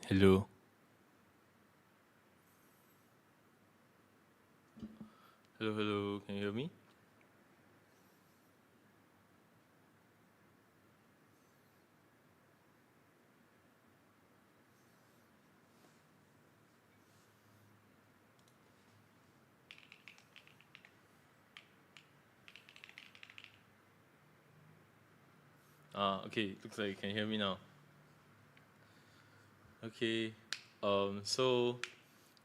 Hello. Hello, hello. Can you hear me? Okay. Looks like you can hear me now. Okay. So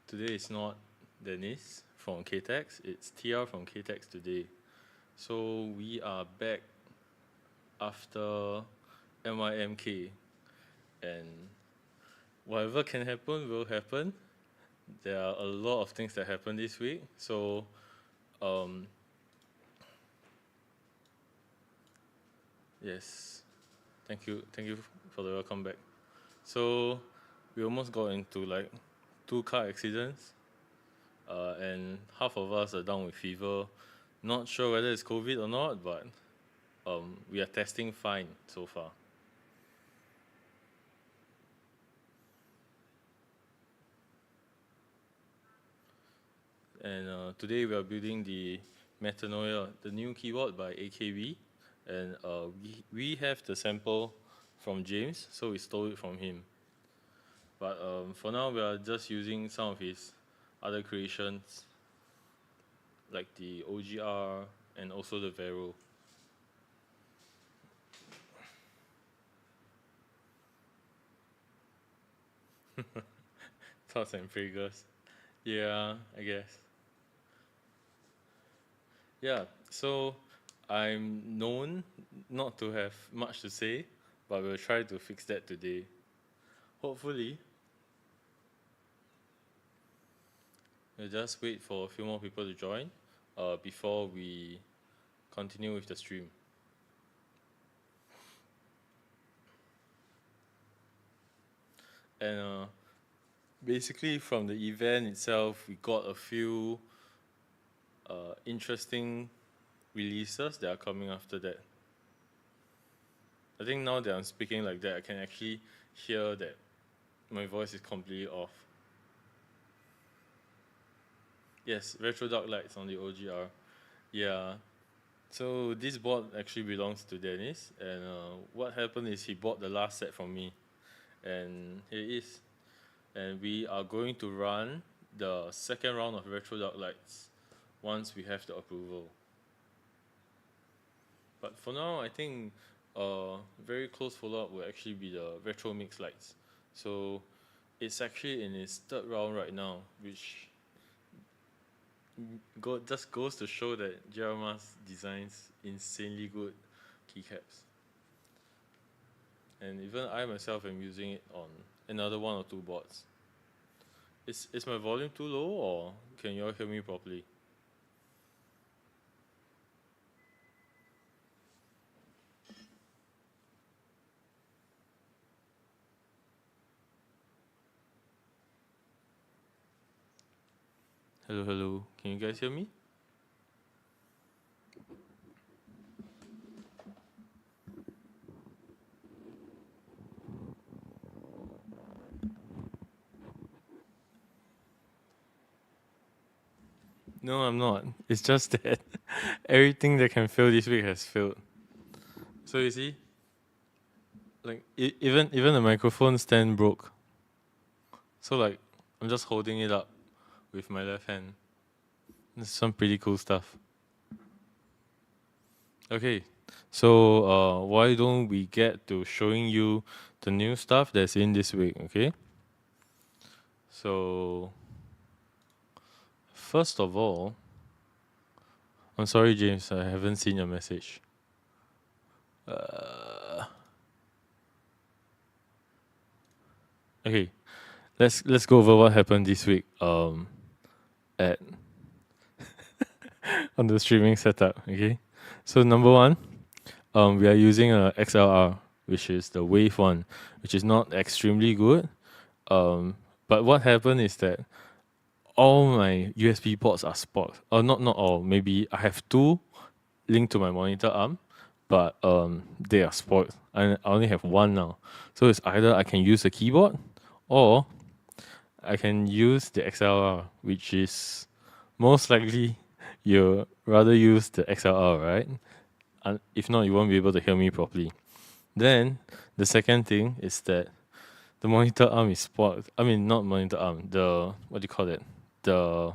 today is not Dennis from KTEX. It's TR from KTEX today. So we are back after MYMK, and whatever can happen will happen. There are a lot of things that happened this week. So um, yes, thank you for the welcome back. So we almost got into like two car accidents, and half of us are down with fever. Not sure whether it's COVID or not, but we are testing fine so far. And today we are building the Metanoia, the new keyboard by AKB, and we have the sample from James, so we stole it from him. But for now, we are just using some of his other creations, like the OGR and also the Vero. Thoughts and figures. Yeah, I guess. Yeah, so I'm known not to have much to say, but we'll try to fix that today. Hopefully, we'll just wait for a few more people to join before we continue with the stream. And basically, from the event itself, we got a few interesting releases that are coming after that. I think now that I'm speaking like that, I can actually hear that my voice is completely off. Yes, Retro Dark Lights on the OGR. Yeah. So this board actually belongs to Dennis, and what happened is he bought the last set from me, and here it is. And we are going to run the second round of Retro Dark Lights once we have the approval. But for now, I think very close follow-up will actually be the Retro Mix Lights. So it's actually in its third round right now, which just goes to show that Jeremiah's designs insanely good keycaps. And even I myself am using it on another one or two boards. Is my volume too low, or can you all hear me properly? Hello, hello. Can you guys hear me? No, I'm not. It's just that everything that can fail this week has failed. So you see, like even the microphone stand broke. So like I'm just holding it up with my left hand. There's some pretty cool stuff. Okay, so why don't we get to showing you the new stuff that's in this week? Okay. So first of all, I'm sorry, James, I haven't seen your message. Okay, let's go over what happened this week. At on the streaming setup. Okay, so number one, we are using a XLR, which is the Wave one, which is not extremely good. But what happened is that all my USB ports are spoiled. Not all. Maybe I have two linked to my monitor arm, but they are spoiled. I only have one now. So it's either I can use the keyboard, or I can use the XLR, which is most likely you'll rather use the XLR, right? If not, you won't be able to hear me properly. Then the second thing is that the monitor arm is spoiled. I mean, not monitor arm. The what do you call it? The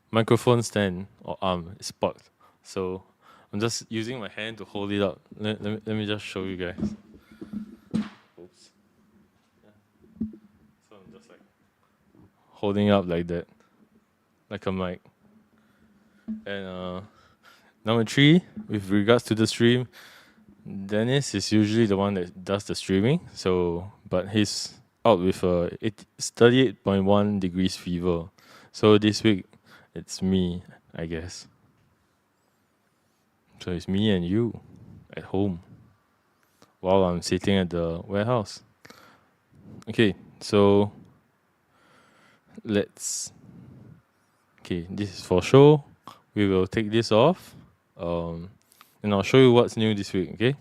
microphone stand or arm is spoiled. So I'm just using my hand to hold it up. Let me just show you guys. Oops. Yeah. So I'm just like holding up like that, like a mic. And number three, with regards to the stream, Dennis is usually the one that does the streaming. So, but he's out with 38.1 degrees fever. So this week, it's me, I guess. So it's me and you at home while I'm sitting at the warehouse. Okay, so let's. Okay, this is for show. We will take this off. And I'll show you what's new this week, okay?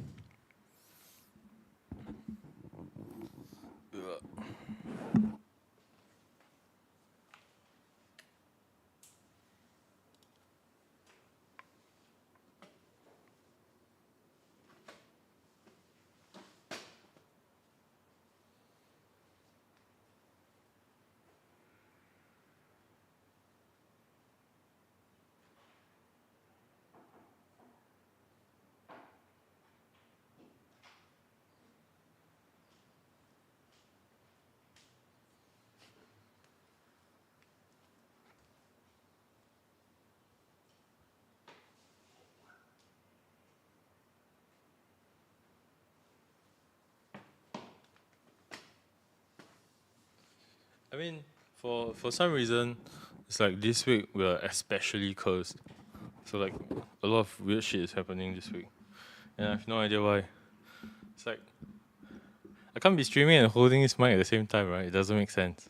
I mean, for some reason, it's like this week we're especially cursed. So like a lot of weird shit is happening this week, and I have no idea why. It's like I can't be streaming and holding this mic at the same time, right? It doesn't make sense.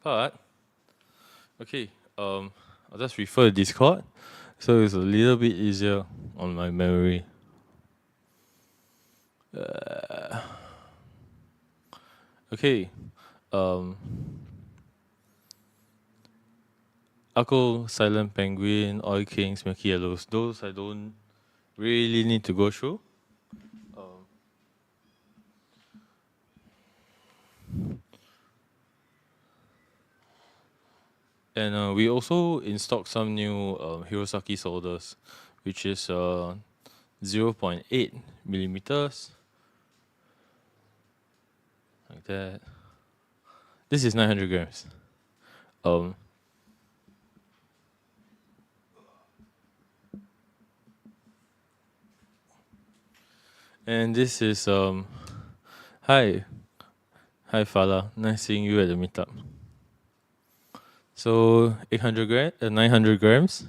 But okay, I'll just refer to Discord, so it's a little bit easier on my memory. Okay, um, Akko, Silent Penguin, Oil Kings, Milky Yellows. Those I don't really need to go through. And we also in stock some new Hirosaki solders, which is 0.8 millimeters, like that. This is 900 grams. And this is hi Fala, nice seeing you at the meetup. So 900 grams,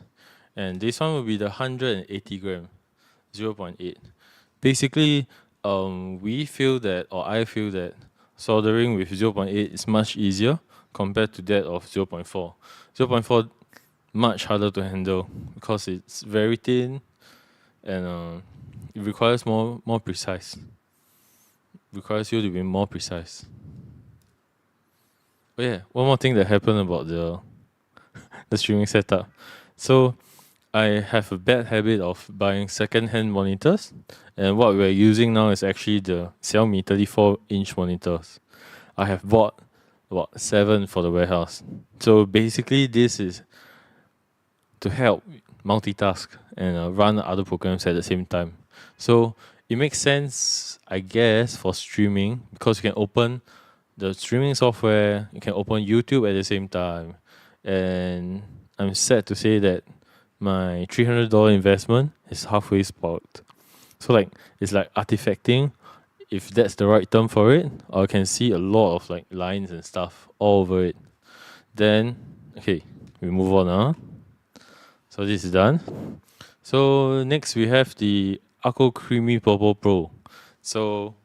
and this one will be the 180 gram, 0.8. Basically, we feel that, or I feel that, soldering with 0.8 is much easier compared to that of 0.4. 0.4 much harder to handle because it's very thin and it requires more precise. Requires you to be more precise. Oh yeah, one more thing that happened about the streaming setup. So I have a bad habit of buying second-hand monitors, and what we're using now is actually the Xiaomi 34-inch monitors. I have bought 7 for the warehouse. So basically, this is to help multitask and run other programs at the same time. So it makes sense, I guess, for streaming because you can open the streaming software, you can open YouTube at the same time, and I'm sad to say that my $300 investment is halfway spoiled. So like it's like artifacting, if that's the right term for it. I can see a lot of like lines and stuff all over it. Then okay, we move on. So this is done. So next we have the Akko Creamy Purple Pro. So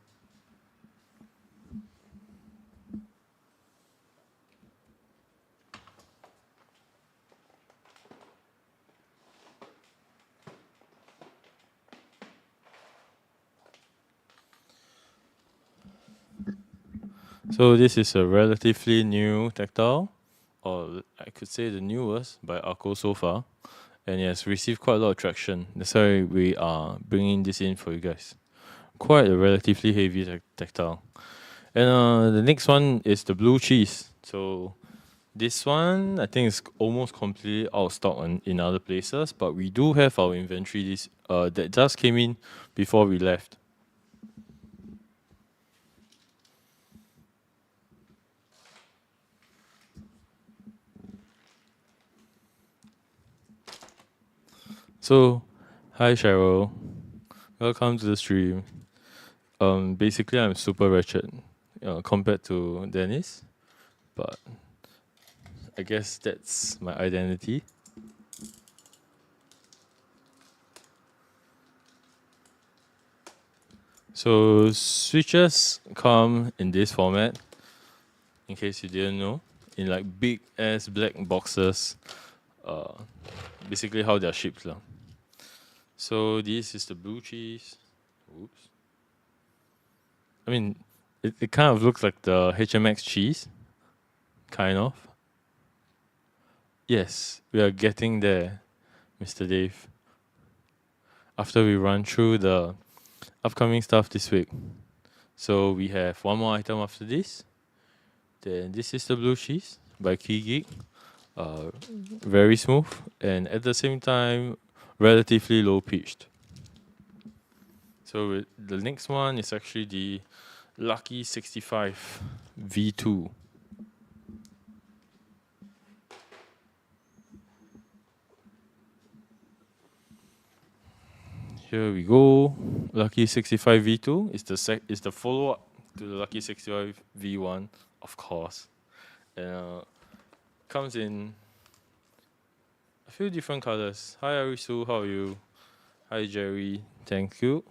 So this is a relatively new tactile, or I could say the newest by Arco so far, and it has received quite a lot of traction. That's why we are bringing this in for you guys. Quite a relatively heavy tactile. And the next one is the blue cheese. So this one I think is almost completely out of stock in other places, but we do have our inventory that just came in before we left. So, hi Cheryl, welcome to the stream. Basically I'm super wretched compared to Dennis, but I guess that's my identity. So switches come in this format, in case you didn't know, in like big ass black boxes. Uh, Basically how they're shipped lah. So this is the blue cheese. Oops. I mean, it kind of looks like the HMX cheese, kind of. Yes, we are getting there, Mr. Dave. After we run through the upcoming stuff this week. So we have one more item after this. Then this is the blue cheese by Key Geek. Very smooth and at the same time relatively low pitched. So the next one is actually the Lucky 65 V2. Here we go. Lucky 65 V2 is the follow up to the Lucky 65 V1, of course. And comes in a few different colors. Hi Arisu, how are you? Hi Jerry, thank you.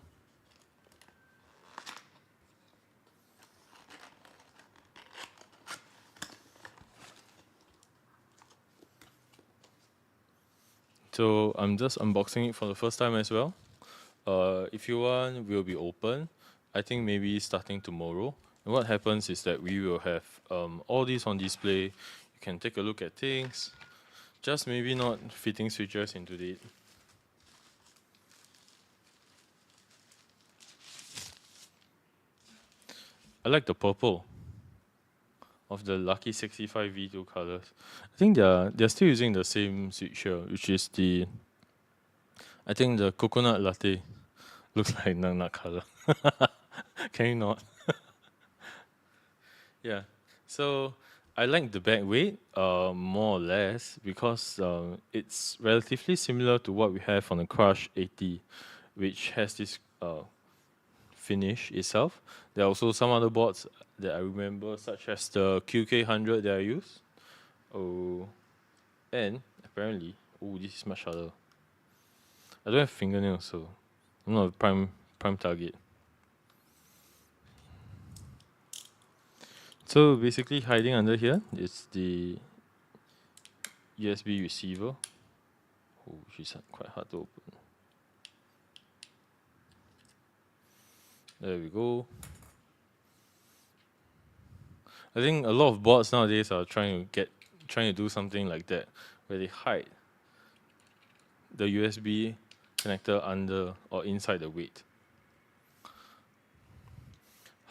So I'm just unboxing it for the first time as well. If you want, we'll be open. I think maybe starting tomorrow. And what happens is that we will have all these on display. You can take a look at things. Just maybe not fitting switches into it. I like the purple of the Lucky 65 V2 colors. I think they're still using the same switch here, which is I think the coconut latte. Looks like nut color. Can you not? Yeah. So I like the back weight, more or less, because it's relatively similar to what we have on the Crush 80, which has this finish itself. There are also some other boards that I remember, such as the QK100 that I use. Oh, and apparently, this is much harder. I don't have fingernails, so I'm not a prime target. So basically, hiding under here is the USB receiver, which is quite hard to open. There we go. I think a lot of boards nowadays are trying to do something like that, where they hide the USB connector under or inside the weight.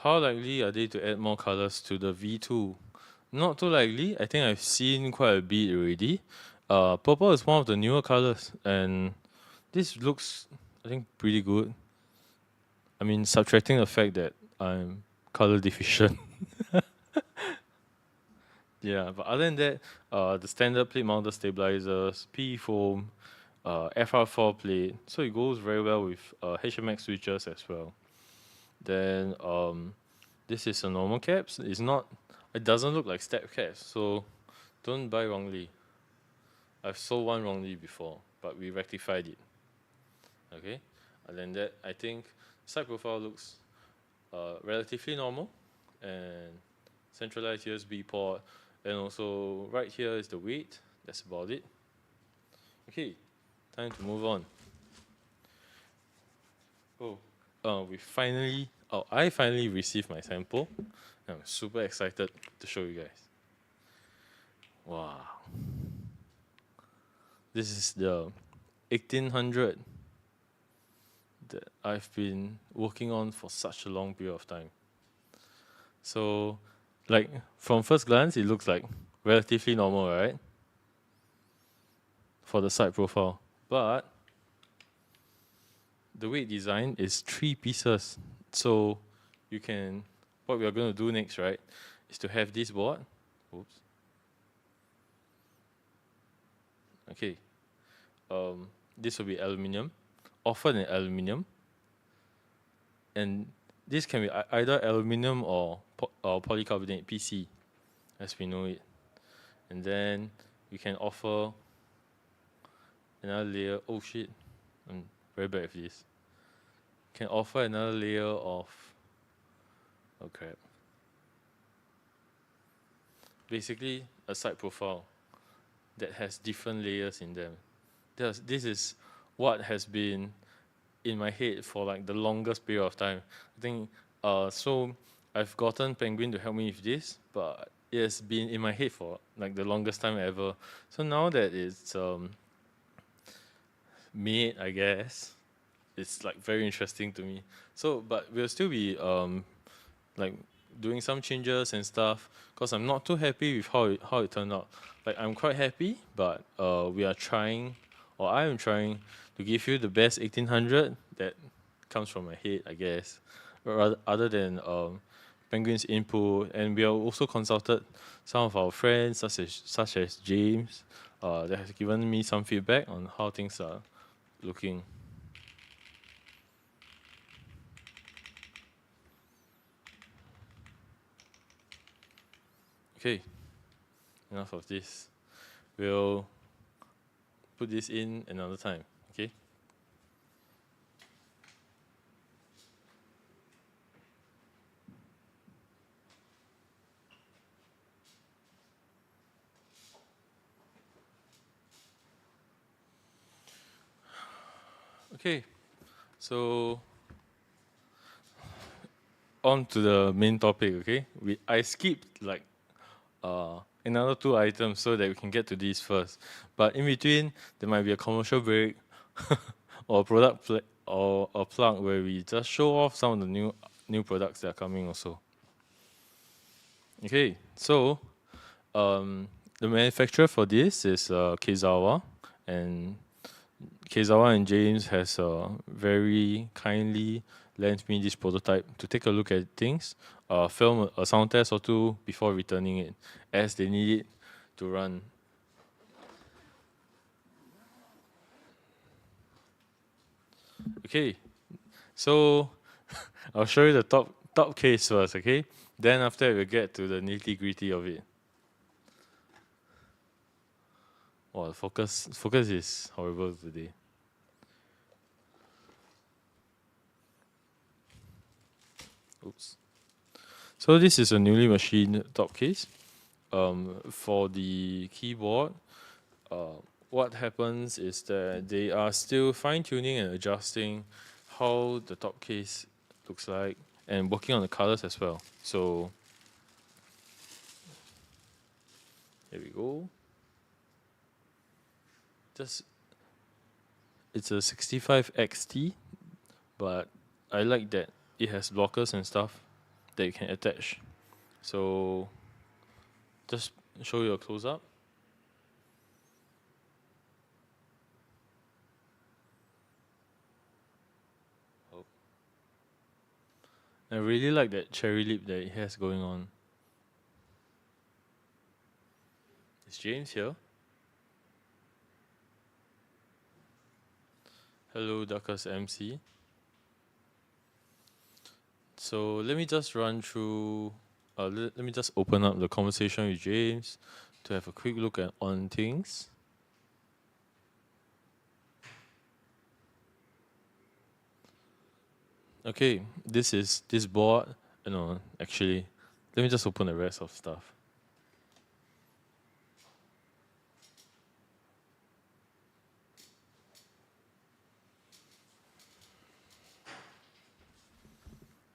How likely are they to add more colors to the V2? Not too likely. I think I've seen quite a bit already. Purple is one of the newer colors, and this looks, I think, pretty good. I mean, subtracting the fact that I'm color deficient. Yeah, but other than that, the standard plate mounted stabilizers, PE foam, FR4 plate, so it goes very well with HMX switches as well. Then this is a normal caps. It doesn't look like step caps, so don't buy wrongly. I've sold one wrongly before, but we rectified it. Okay, other than that, I think side profile looks relatively normal, and centralized USB port, and also right here is the weight. That's about it. Okay, time to move on. We finally Oh, I finally received my sample. I'm super excited to show you guys. Wow. This is the 1800 that I've been working on for such a long period of time. So, like, from first glance, it looks like relatively normal, right? For the side profile. But the way it's designed is 3 pieces. So, you can, what we are going to do next, right, is to have this board. Oops. Okay. This will be aluminium, often in aluminium. And this can be either aluminium or polycarbonate, PC, as we know it. And then you can offer another layer. Oh shit, I'm very bad at this. Can offer another layer of, oh crap. Basically, a side profile that has different layers in them. This is what has been in my head for like the longest period of time. I think so I've gotten Penguin to help me with this, but it has been in my head for like the longest time ever. So now that it's made, I guess, it's like very interesting to me. So but we'll still be like doing some changes and stuff because I'm not too happy with how it turned out. Like I'm quite happy, but we are trying, or I am trying to give you the best 1800 that comes from my head, I guess, rather other than Penguin's input. And we have also consulted some of our friends, such as James, that has given me some feedback on how things are looking. Okay, enough of this. We'll put this in another time, okay? Okay, so on to the main topic, okay? I skipped like another 2 items so that we can get to these first. But in between, there might be a commercial break or or a plug where we just show off some of the new products that are coming also. Okay, so the manufacturer for this is Keizawa, and Keizawa and James has very kindly lent me this prototype to take a look at things, film a sound test or two before returning it, as they need it to run. Okay, so I'll show you the top case first, okay? Then after we'll get to the nitty gritty of it. Wow, focus is horrible today. Oops. So this is a newly machined top case. For the keyboard, what happens is that they are still fine-tuning and adjusting how the top case looks like and working on the colors as well. So here we go. It's a 65 XT, but I like that it has blockers and stuff that you can attach. So just show you a close up. Oh. I really like that cherry lip that it has going on. Is James here? Hello, Duckers MC. So let me just run through. Let me just open up the conversation with James to have a quick look on things. Okay, this board. No, actually, let me just open the rest of stuff.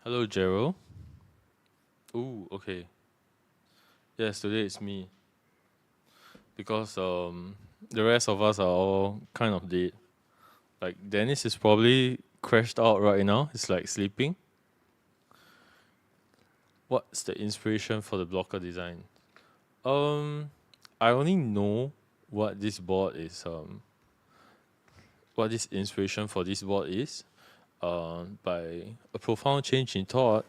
Hello, Gerald. Ooh, okay. Yes, today it's me because the rest of us are all kind of dead. Like Dennis is probably crashed out right now. He's like sleeping. What's the inspiration for the blocker design? Um, I only know what this board is. What this inspiration for this board is. By a profound change in thought,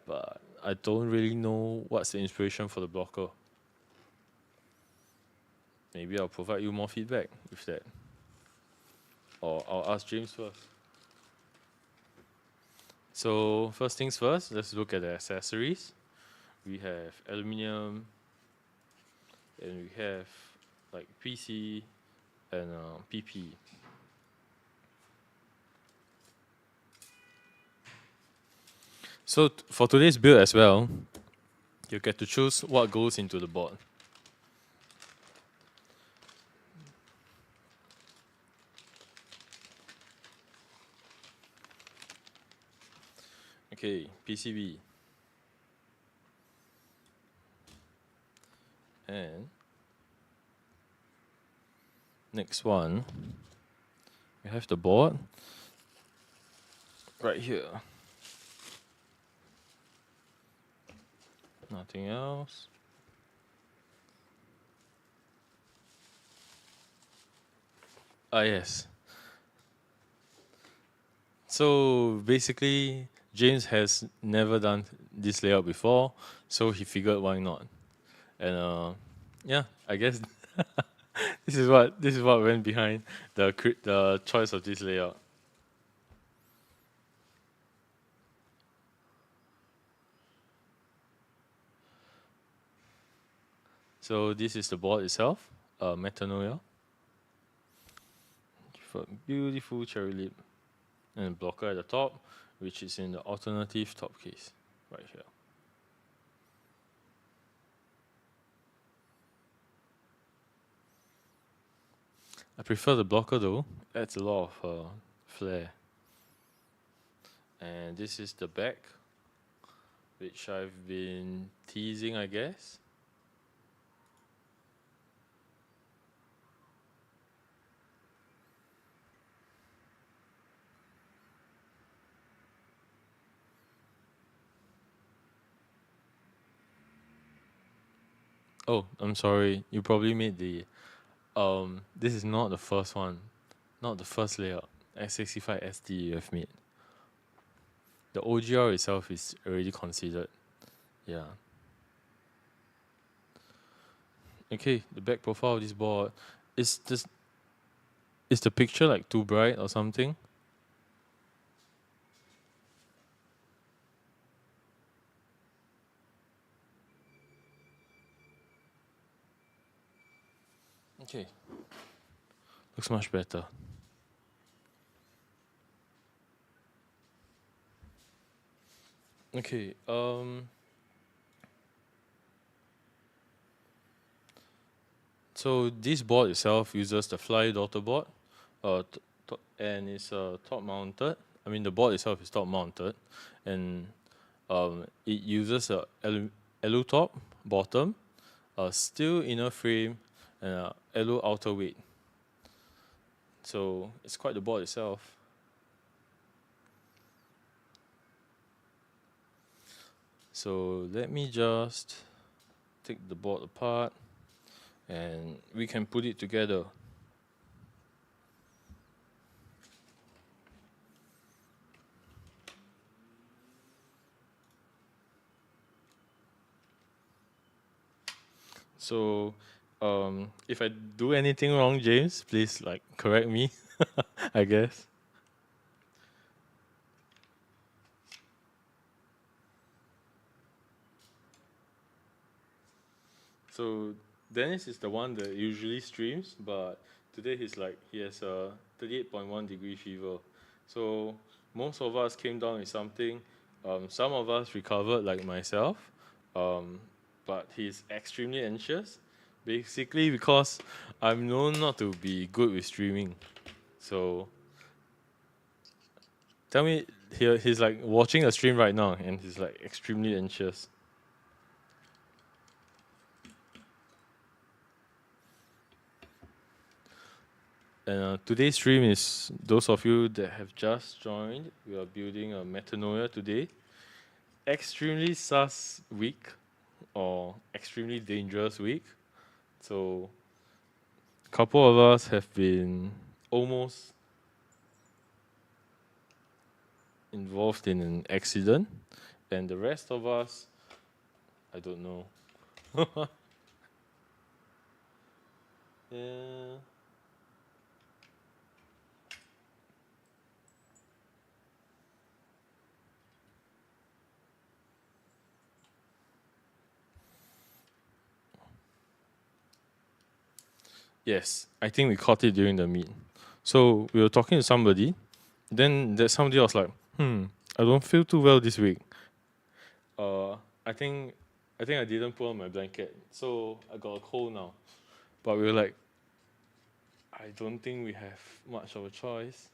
but I don't really know what's the inspiration for the blocker. Maybe I'll provide you more feedback with that. Or I'll ask James first. So first things first, let's look at the accessories. We have aluminium, and we have like PC and PP. So for today's build as well, you get to choose what goes into the board. Okay, PCB. And next one, we have the board right here. Nothing else. Ah, yes. So basically, James has never done this layout before, so he figured why not. And yeah, I guess this is what went behind the choice of this layout. So this is the board itself, Metanoia, for beautiful cherry lip, and a blocker at the top, which is in the alternative top case, right here. I prefer the blocker though, adds a lot of flair. And this is the back, which I've been teasing, I guess. Oh, I'm sorry. You probably made the this is not the first one, not the first layout. X65 SD you have made. The OGR itself is already considered. Yeah. Okay, the back profile of this board is the picture like too bright or something? Okay. Looks much better. Okay, so this board itself uses the Fly Daughter board, and it's top mounted. I mean, the board itself is top mounted, and it uses a alu top bottom, a steel inner frame, and a alu outer weight. So it's quite the board itself. So let me just take the board apart, and we can put it together. So, if I do anything wrong, James, please like correct me. I guess. So Dennis is the one that usually streams, but today he has a 38.1 degree fever. So most of us came down with something. Some of us recovered, like myself, um, but he's extremely anxious. Basically, because I'm known not to be good with streaming. So tell me, he's like watching a stream right now, and he's like extremely anxious. And today's stream is those of you that have just joined. We are building a Metanoia today. Extremely sus week or extremely dangerous week. So, a couple of us have been almost involved in an accident, and the rest of us, I don't know. Yeah. Yes, I think we caught it during the meet. So we were talking to somebody. Then that somebody was like, I don't feel too well this week. Uh, I think I didn't put on my blanket, so I got a cold now. But we were like, I don't think we have much of a choice.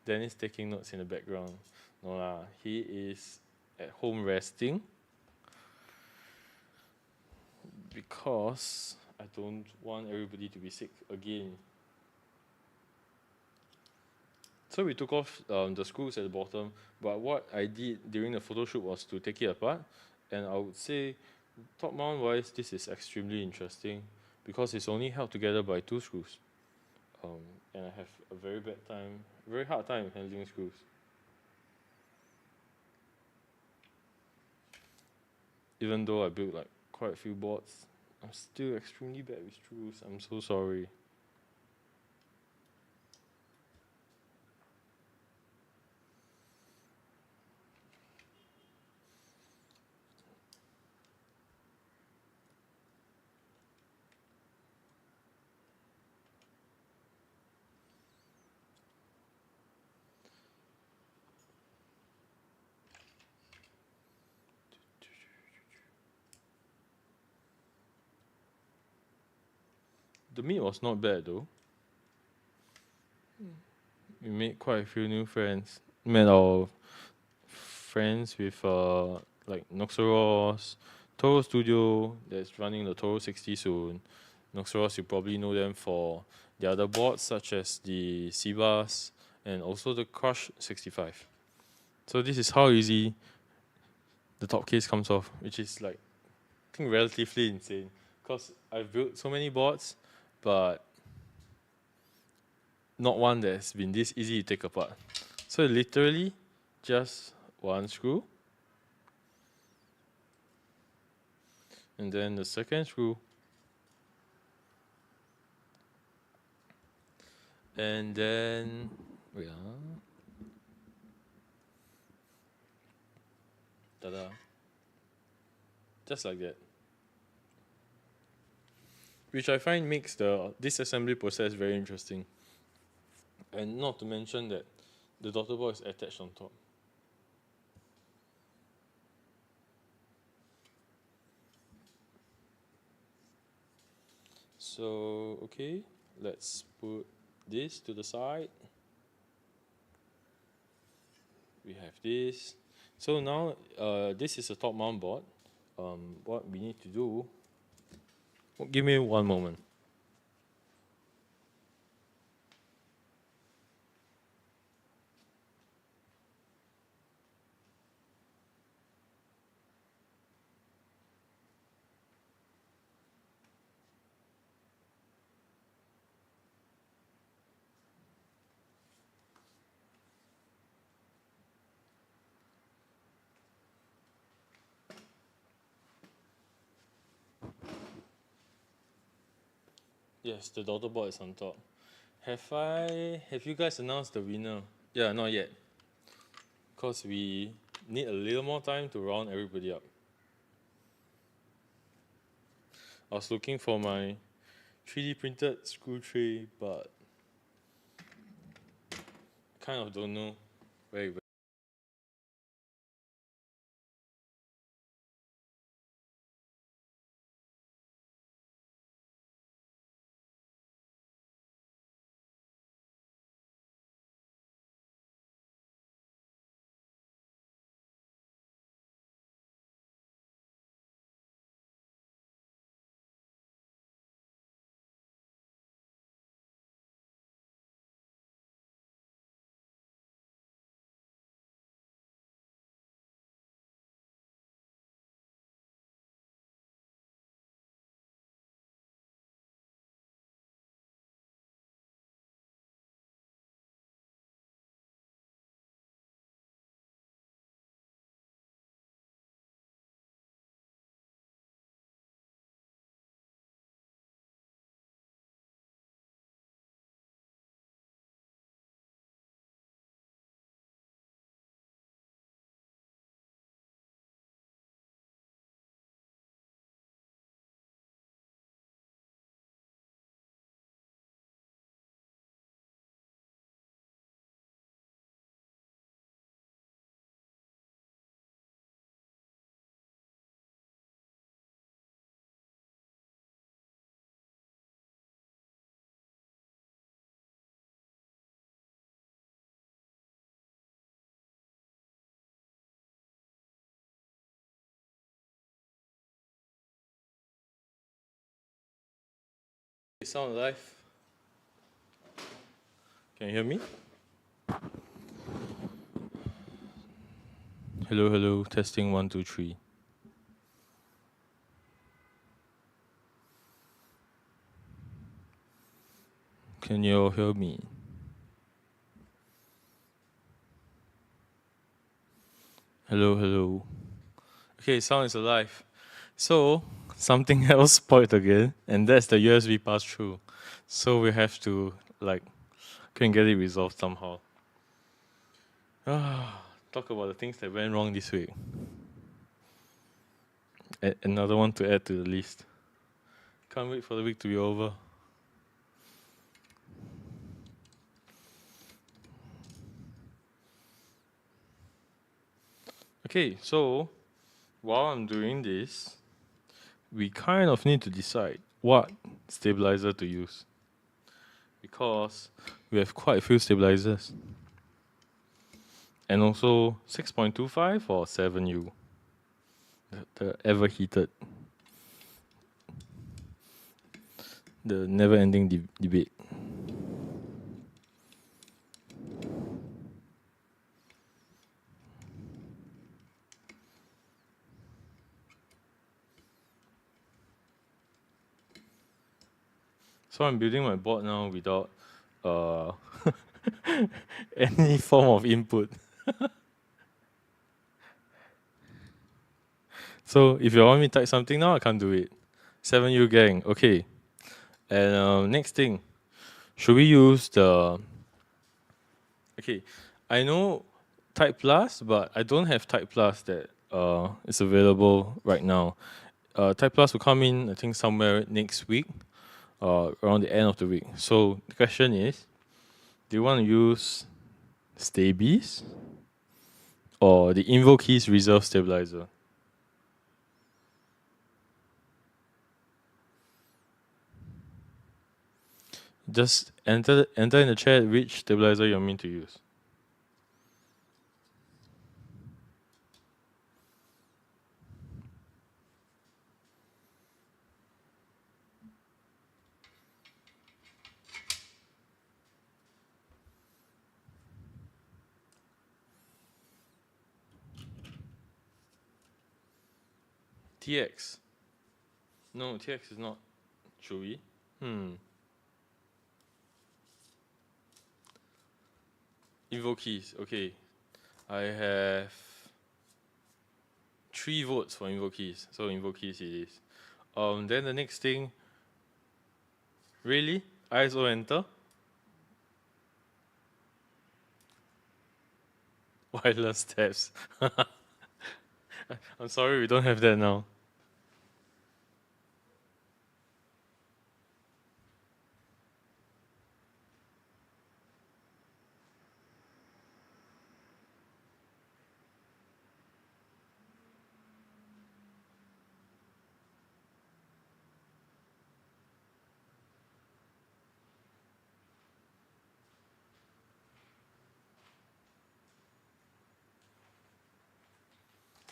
Dennis taking notes in the background. No lah, he is at home resting because I don't want everybody to be sick again. So we took off the screws at the bottom, but what I did during the photo shoot was to take it apart, and I would say, top mount wise, this is extremely interesting because it's only held together by 2 screws, and I have a very hard time handling screws. Even though I built like quite a few boards, I'm still extremely bad with screws. I'm so sorry. The meet was not bad though. We made quite a few new friends. Met our friends with like Noxeros, Toro Studio that's running the Toro 60 soon. Noxeros, you probably know them for the other boards such as the Cbus and also the Crush 65. So this is how easy the top case comes off, which is like I think relatively insane because I've built so many boards, but not one that's been this easy to take apart. So literally just one screw, and then the second screw, and then wait ta-da, just like that. Which I find makes the disassembly process very interesting. And not to mention that the daughter board is attached on top. So, okay, let's put this to the side. We have this. So now, this is a top mount board. What we need to do, give me one moment. Yes, the daughter board is on top. Have you guys announced the winner? Yeah, not yet. Because we need a little more time to round everybody up. I was looking for my 3D printed screw tray, but kind of don't know where it Sound alive? Can you hear me? Hello, hello. Testing 1, 2, 3. Can you all hear me? Hello, hello. Okay, sound is alive. So, something else spoiled again, and that's the USB pass-through. So we have to, can get it resolved somehow. Talk about the things that went wrong this week. Another one to add to the list. Can't wait for the week to be over. Okay, so while I'm doing this, we kind of need to decide what stabilizer to use, because we have quite a few stabilizers. And also 6.25 or 7U, the ever heated, the never ending debate. So I'm building my board now without any form of input. So if you want me to type something now, I can't do it. 7U gang, okay. And next thing, should we use the... Okay, I know Type Plus, but I don't have Type Plus that is available right now. Type Plus will come in, I think, somewhere next week, around the end of the week. So the question is, do you want to use Stabies or the InvoKeys Reserve Stabilizer? Just enter in the chat which stabilizer you mean to use. TX. No, TX is not chewy. InvoKeys, okay. I have 3 votes for InvoKeys, so InvoKeys it is. Then the next thing, really? ISO enter? Wireless tabs. I'm sorry, we don't have that now.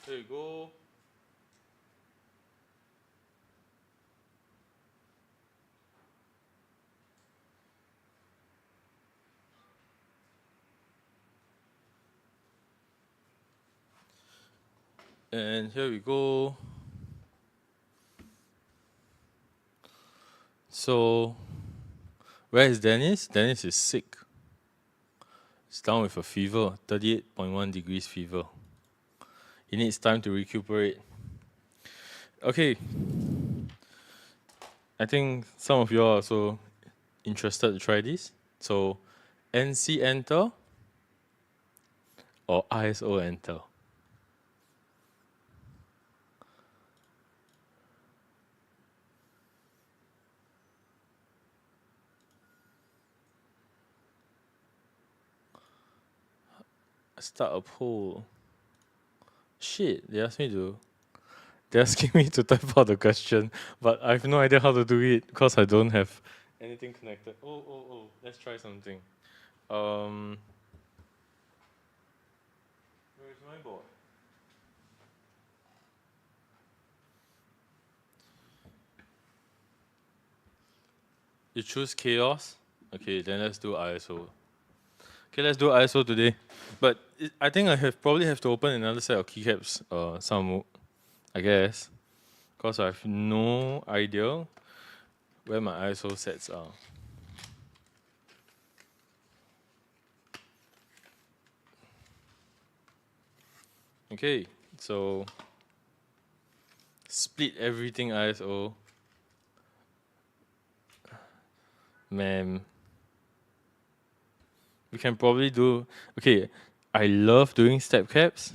There you go. And here we go. So, where is Dennis? Dennis is sick. He's down with a fever, 38.1 degrees fever. He needs time to recuperate. Okay. I think some of you are also interested to try this. So, NC enter or ISO enter? Start a poll. Shit, they're asking me to type out the question, but I have no idea how to do it because I don't have anything connected. Oh, let's try something. Where's my board? You choose chaos? Okay, then let's do ISO. Okay, let's do ISO today. But I think probably have to open another set of keycaps, I guess. Because I have no idea where my ISO sets are. Okay, so split everything ISO. Man, we can probably do. Okay, I love doing step caps,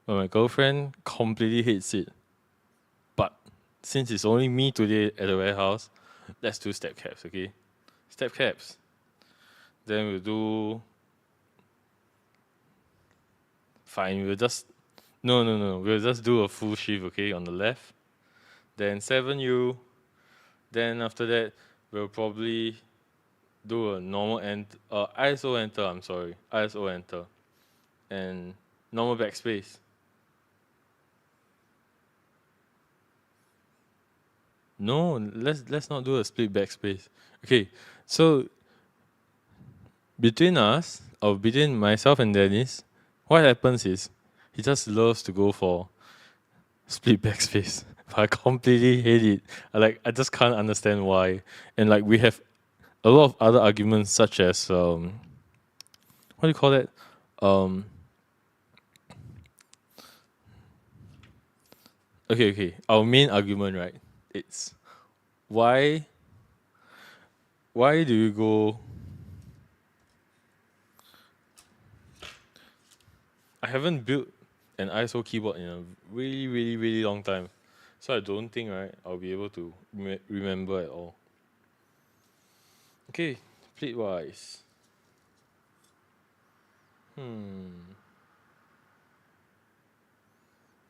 but my girlfriend completely hates it. But since it's only me today at the warehouse, let's do step caps, okay? Step caps. Then we'll do. Fine, we'll just. No. We'll just do a full shift, okay, on the left. Then 7U. Then after that, we'll probably do a normal ISO enter, I'm sorry. ISO enter. And normal backspace. No, let's not do a split backspace. Okay, so between us, or between myself and Dennis, what happens is he just loves to go for split backspace. I completely hate it. I just can't understand why. And like we have a lot of other arguments such as what do you call that? Um okay. Our main argument, right? It's why why do you go I haven't built an ISO keyboard in a really long time. So I don't think right I'll be able to remember at all. Okay, split wise.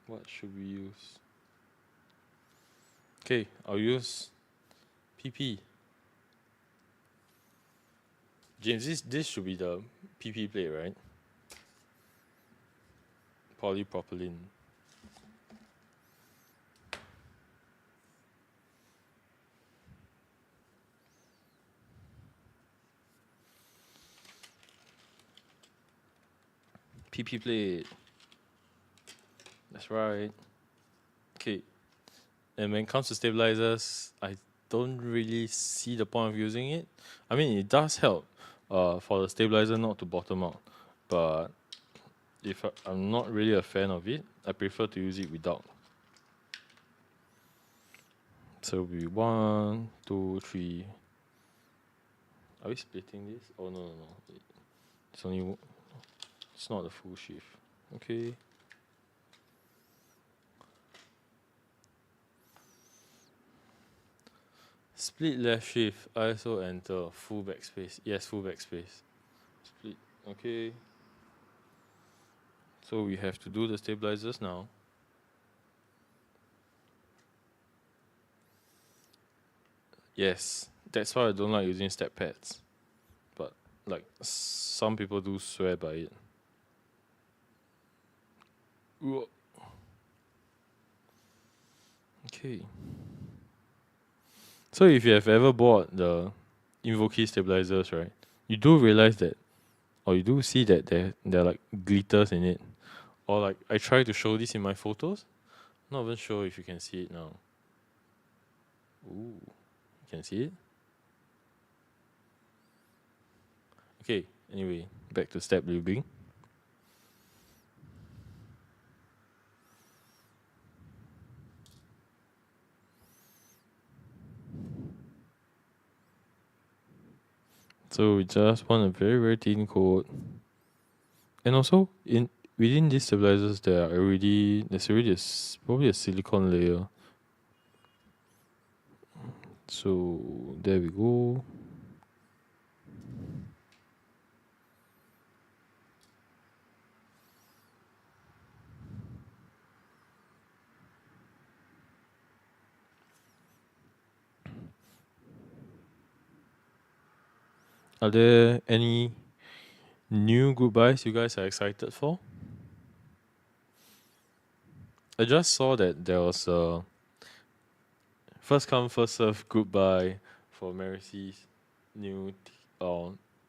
What should we use? Okay, I'll use PP. James, this should be the PP plate, right? Polypropylene. PP plate. That's right. Okay. And when it comes to stabilizers, I don't really see the point of using it. I mean, it does help for the stabilizer not to bottom out. But if I'm not really a fan of it, I prefer to use it without. So it'll be 1, 2, 3. Are we splitting this? Oh no. It's only. It's not a full shift. Okay. Split left shift, ISO enter, full backspace. Yes, full backspace. Split. Okay. So we have to do the stabilizers now. Yes, that's why I don't like using step pads. But like some people do swear by it. Okay. So if you have ever bought the Invoke stabilizers, right, you do realize that, or you do see that there are like glitters in it. Or like I try to show this in my photos. Not even sure if you can see it now. Ooh, you can see it? Okay, anyway, back to step lubing. So we just want a very thin coat. And also within these stabilizers there's already probably a silicone layer. So there we go. Are there any new goodbyes you guys are excited for? I just saw that there was a first come first serve goodbye for Maryseas. new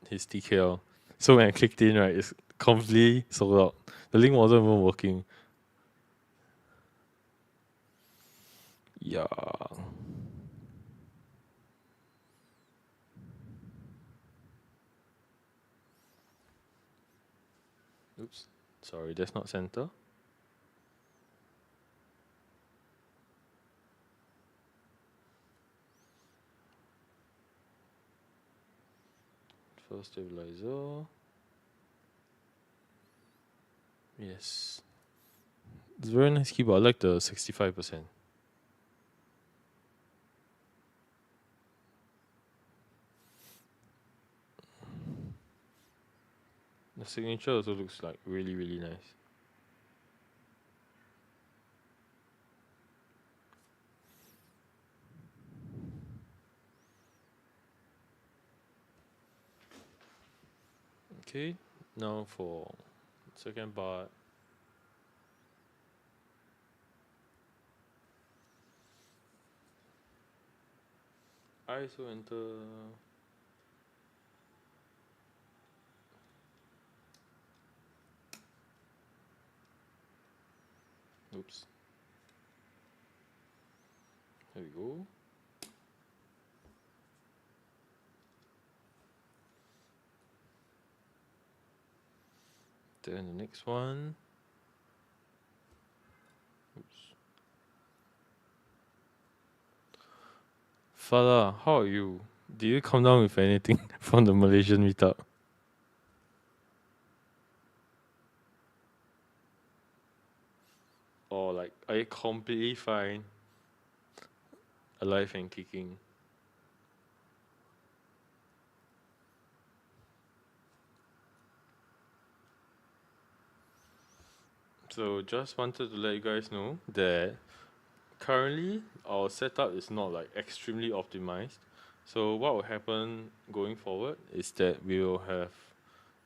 his TKL. So when I clicked in, right, it's completely sold out. The link wasn't even working. Yeah. Oops. Sorry, that's not center. First stabilizer. Yes. It's a very nice keyboard. I like the 65%. The signature also looks like really, really nice. Okay, now for second part. ISO enter. Oops. There we go. Then the next one. Oops. Fala, how are you? Did you come down with anything from the Malaysian meetup? Or like, are you completely fine, alive and kicking? So just wanted to let you guys know that currently our setup is not like extremely optimized. So what will happen going forward is that we will have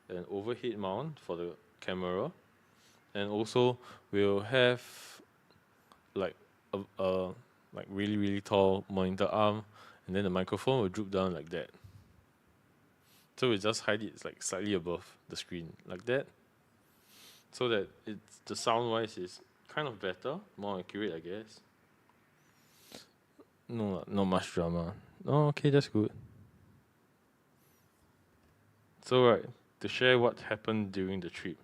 an overhead mount for the camera, and also we'll have like a like really tall monitor arm, and then the microphone will droop down like that. So we just hide it like slightly above the screen like that, so that it's the sound wise is kind of better, more accurate, I guess. No, not much drama. Oh, okay, that's good. So right, to share what happened during the trip.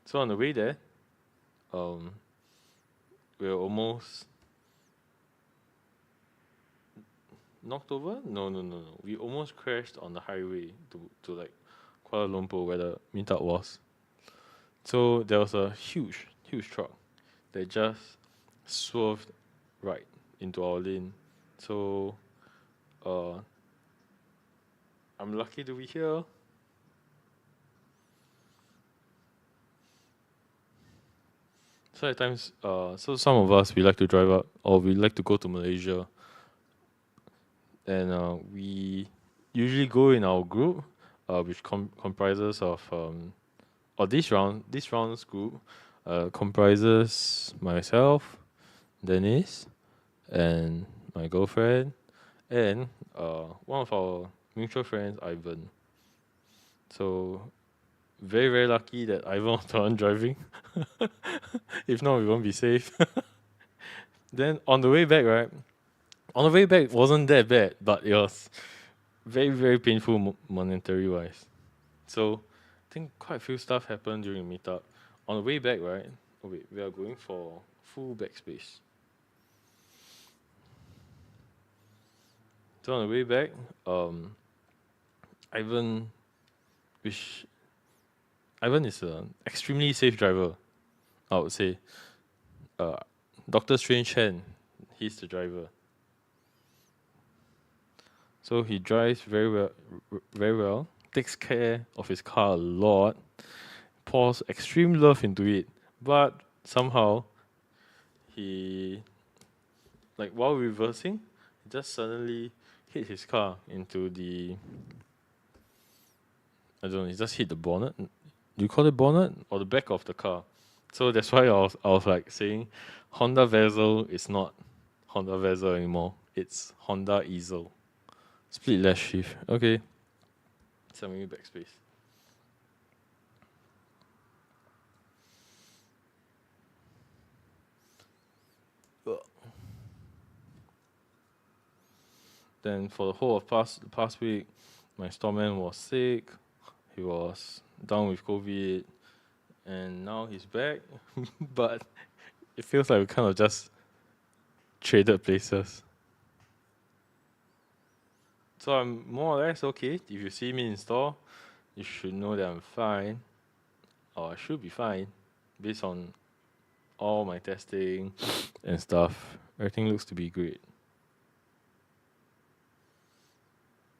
So on the way there, um, we were almost knocked over. No. We almost crashed on the highway to like Kuala Lumpur where the meetup was. So there was a huge truck that just swerved right into our lane. So uh, I'm lucky to be here. So at times, so some of us we like to drive up or we like to go to Malaysia, and we usually go in our group, which comprises of or this round's group comprises myself, Dennis, and my girlfriend, and one of our mutual friends, Ivan. So very lucky that Ivan was the one driving. If not, we won't be safe. Then on the way back, right? On the way back wasn't that bad, but it was very painful monetary wise. So I think quite a few stuff happened during the meetup. On the way back, right? Oh wait, we are going for full backspace. So on the way back, Ivan, which Ivan is an extremely safe driver, I would say. Uh, Doctor Strange Chen, he's the driver. So he drives very well. Takes care of his car a lot. Pours extreme love into it, but somehow he, like while reversing, he just suddenly hit his car into the. I don't know. He just hit the bonnet. Do you call it bonnet or the back of the car? So that's why I was like saying, Honda Vezel is not Honda Vezel anymore. It's Honda Easel. Split left shift. Okay. Send me backspace. Then for the whole of the past week, my storeman was sick. He was down with COVID, and now he's back. But it feels like we kind of just traded places. So I'm more or less okay. If you see me in store, you should know that I'm fine, or I should be fine, based on all my testing and stuff. Everything looks to be great,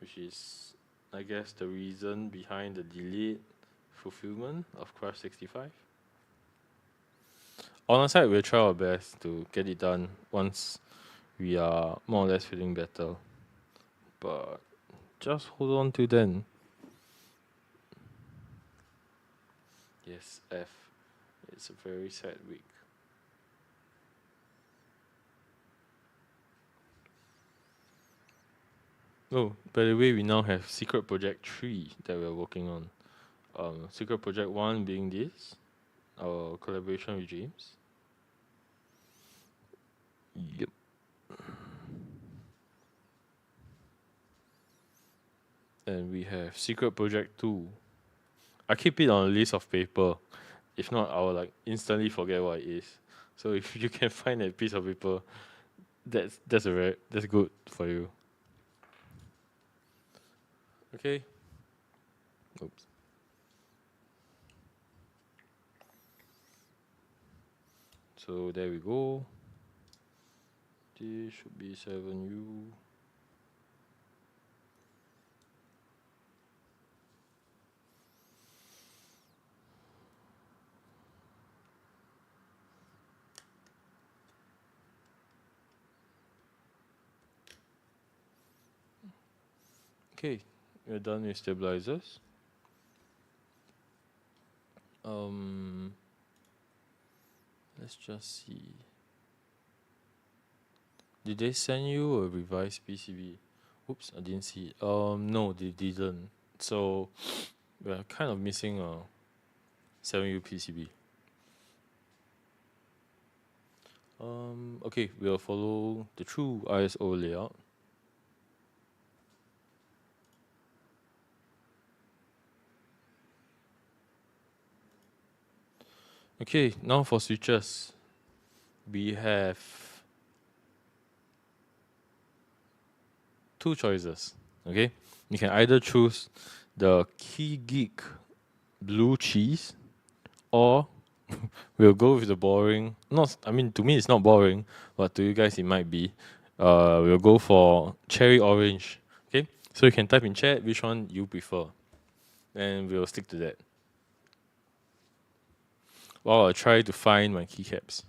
which is, I guess, the reason behind the delayed fulfillment of Crush 65. On our side, we'll try our best to get it done once we are more or less feeling better. But just hold on to then. Yes, F. It's a very sad week. Oh, by the way, we now have Secret Project 3 that we're working on. Secret Project 1 being this, our collaboration with James. Yep. And we have Secret Project 2. I keep it on a list of paper. If not, I will like instantly forget what it is. So if you can find a piece of paper, that's good for you. Okay. Oops. So there we go. This should be 7U. Okay, we're done with stabilizers. Let's just see. Did they send you a revised PCB? Oops, I didn't see it. No, they didn't. So we're kind of missing a 7U PCB. Okay, we'll follow the true ISO layout. Okay, now for switches. We have two choices. Okay, you can either choose the Key Geek blue cheese, or we'll go with the boring. Not, I mean, to me it's not boring, but to you guys it might be. We'll go for cherry orange. Okay, so you can type in chat which one you prefer, and we'll stick to that. While I try to find my keycaps.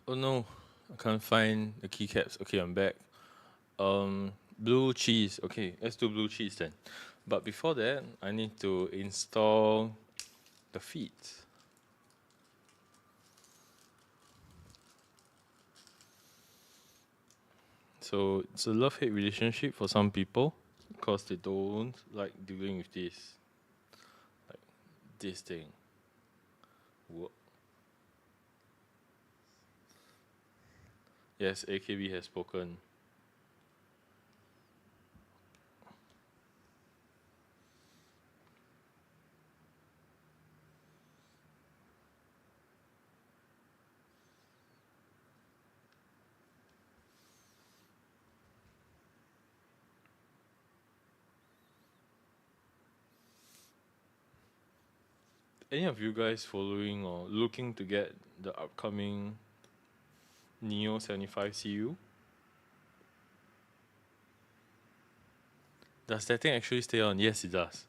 Oh no, I can't find the keycaps. Okay, I'm back. Blue cheese. Okay, let's do blue cheese then. But before that, I need to install the feeds. So it's a love-hate relationship for some people because they don't like dealing with this thing. Yes, AKB has spoken. Any of you guys following or looking to get the upcoming Neo 75 CU? Does that thing actually stay on? Yes, it does.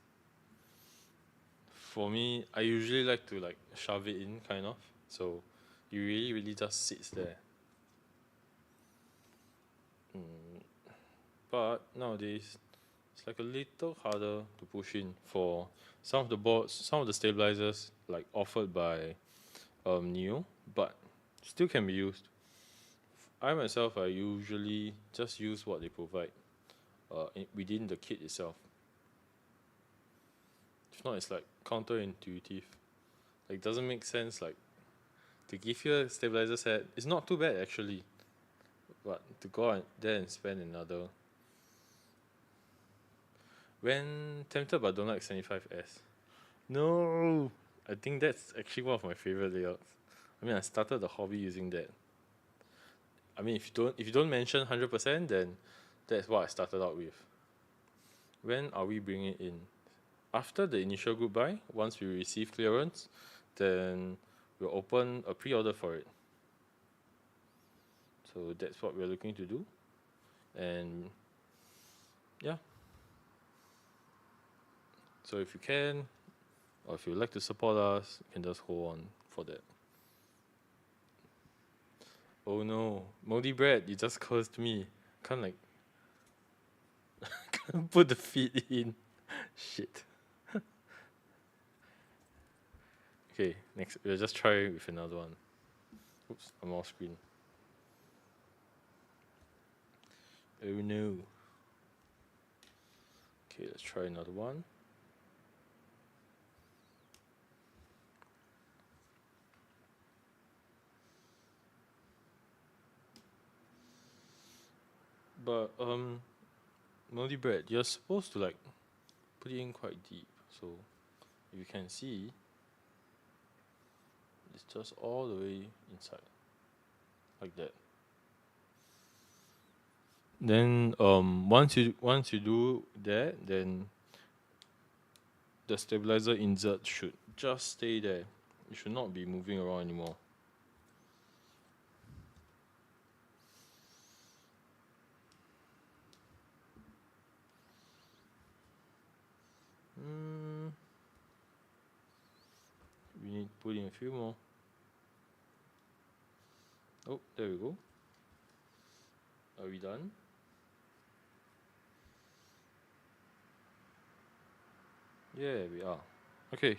For me, I usually like to shove it in, kind of. So it really just sits there. But nowadays, it's like a little harder to push in for some of the boards, some of the stabilizers offered by Neo, but still can be used. I myself, I usually just use what they provide within the kit itself. If not, it's counterintuitive. Doesn't make sense. To give you a stabilizer set, it's not too bad actually. But to go out there and spend another. When tempted but don't like 75S. No, I think that's actually one of my favorite layouts. I mean, I started the hobby using that. I mean, if you don't mention 100%, then that's what I started out with. When are we bringing it in? After the initial group buy, once we receive clearance, then we'll open a pre-order for it. So that's what we're looking to do. And yeah. So if you can, or if you'd like to support us, you can just hold on for that. Oh no, moldy bread, you just cursed me. Can't can't put the feet in. Shit. Okay, next we'll just try with another one. Oops, I'm off screen. Oh no. Okay, let's try another one. But moldy bread, you're supposed to put it in quite deep. So if you can see, it's just all the way inside, like that. Then once you do that, then the stabilizer insert should just stay there. It should not be moving around anymore. We need to put in a few more. Oh, there we go. Are we done? Yeah, we are. Okay,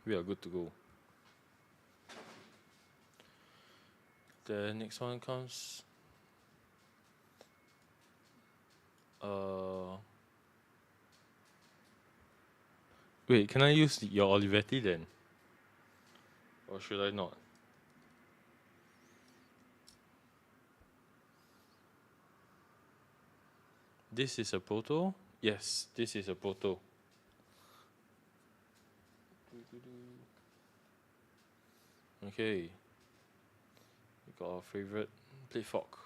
we are good to go. The next one comes. Wait, can I use your Olivetti then? Or should I not? This is a proto? Yes, this is a proto. Okay. We got our favorite plate fork.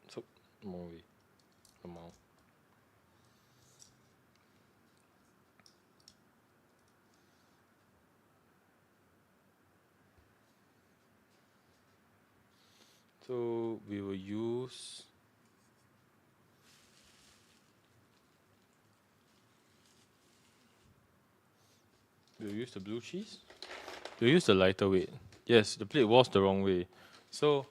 So, more way. Amount. So we will use We'll use the blue cheese. We'll use the lighter weight. Yes, the plate was the wrong way. So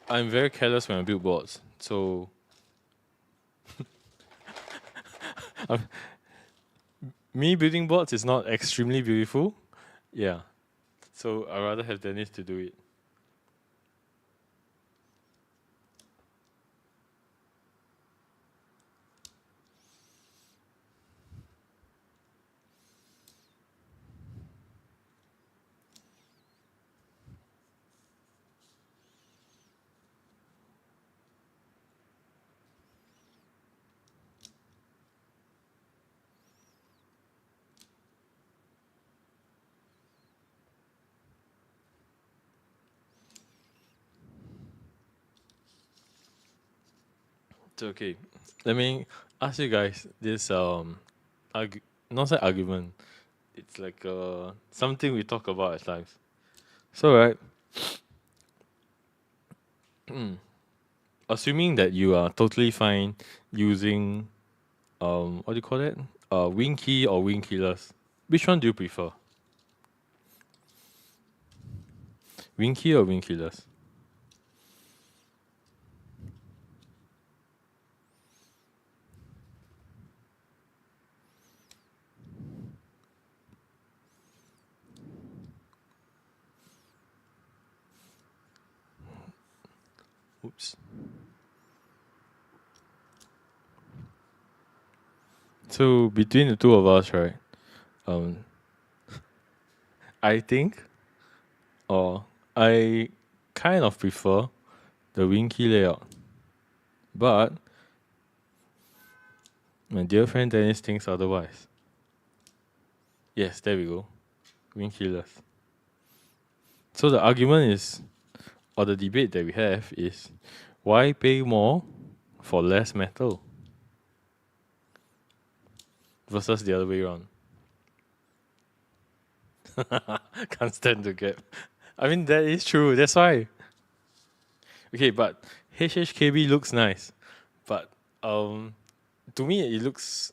I'm very careless when I build boards. So me building boards is not extremely beautiful. Yeah. So I'd rather have Dennis to do it. It's okay. Let me ask you guys this not say argument. It's like something we talk about at times. So right, assuming that you are totally fine using what do you call it? Wing key or wing killers. Which one do you prefer? Wing key or wing killers? Oops. So between the two of us, right? Um, I think, or I kind of prefer the wing key layout, but my dear friend Dennis thinks otherwise. Yes, there we go. Wing killers. So the argument is, or the debate that we have is, why pay more for less metal versus the other way around? Can't stand the gap. I mean, that is true. That's why. Okay, but HHKB looks nice, but to me it looks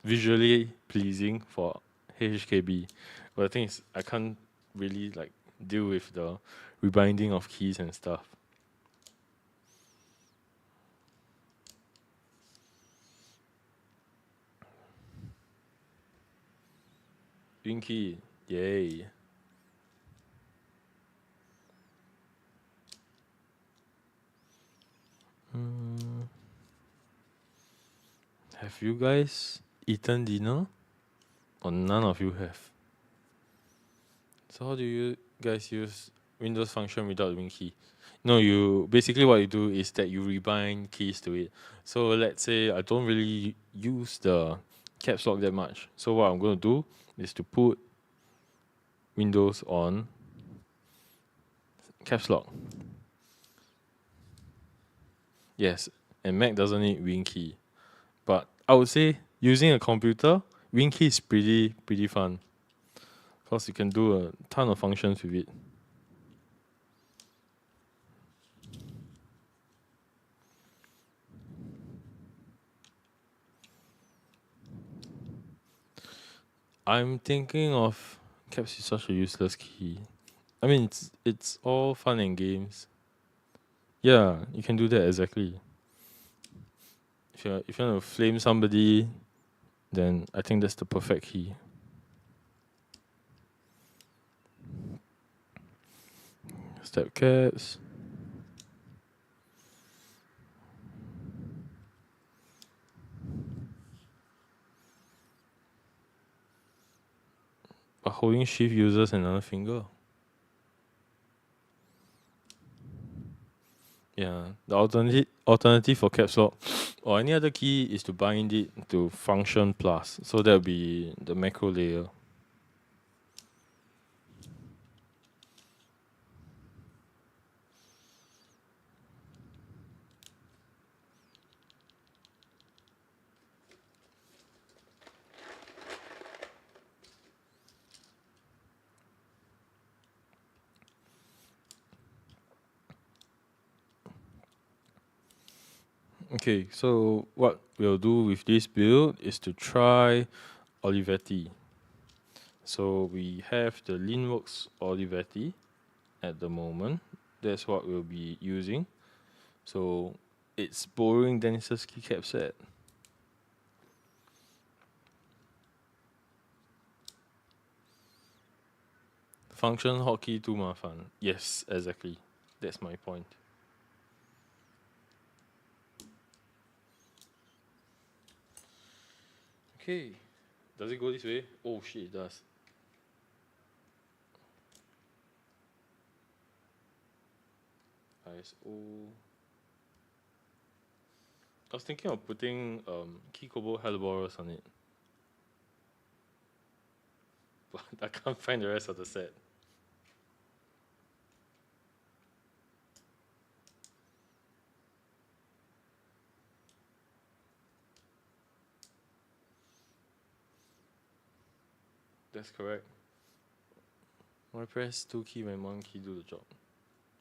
visually pleasing for HHKB. But the thing is, I can't really like deal with the rebinding of keys and stuff. Winky, yay. Have you guys eaten dinner? Or none of you have? So how do you guys use Windows function without the wing key? No, you basically what you do is that you rebind keys to it. So let's say I don't really use the caps lock that much. So what I'm going to do is to put Windows on caps lock. Yes, and Mac doesn't need wing key. But I would say using a computer, wing key is pretty fun. Because you can do a ton of functions with it. I'm thinking of caps is such a useless key. I mean it's all fun and games. Yeah, you can do that exactly. If you want to flame somebody, then I think that's the perfect key. Step caps. But holding shift uses another finger. Yeah, the alternative for caps lock or any other key is to bind it to function plus. So that'll be the macro layer. Okay, so what we'll do with this build is to try Olivetti. So we have the Leanworks Olivetti at the moment. That's what we'll be using. So it's borrowing Dennis's keycap set. Function hotkey too mafan. Yes, exactly. That's my point. Okay. Does it go this way? Oh shit, it does. ISO. I was thinking of putting Kikobo Helleboros on it. But I can't find the rest of the set. That's correct. I press 2 key when 1 key do the job.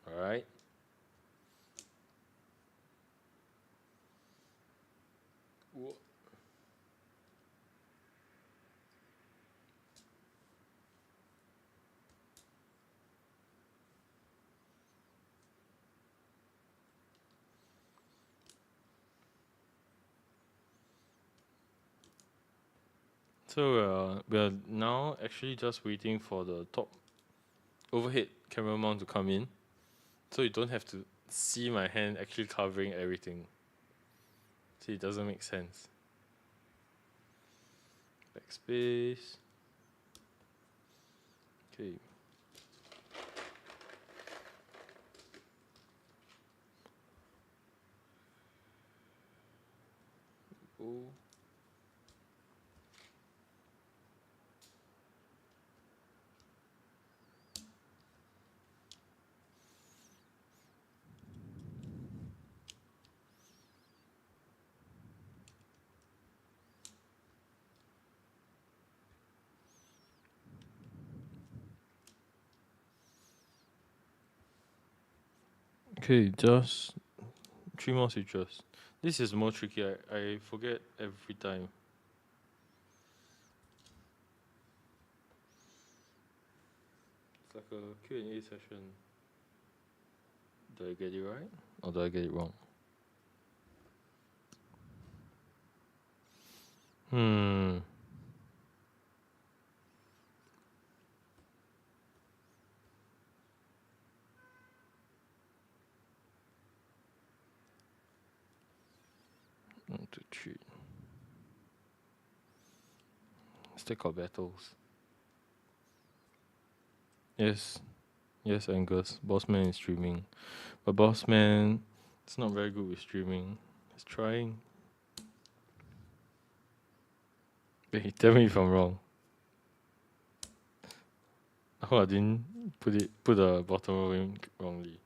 Alright. So we are now actually just waiting for the top overhead camera mount to come in, so you don't have to see my hand actually covering everything. See, it doesn't make sense. Backspace. Okay. Go. Okay, just 3 more switches. This is more tricky. I forget every time. It's like a Q&A session. Do I get it right? Or do I get it wrong? One, two, three. Stack of battles. Yes. Yes, Angus. Bossman is streaming. But Bossman is not very good with streaming. He's trying. Wait, tell me if I'm wrong. Oh, I didn't put the bottom row in wrongly.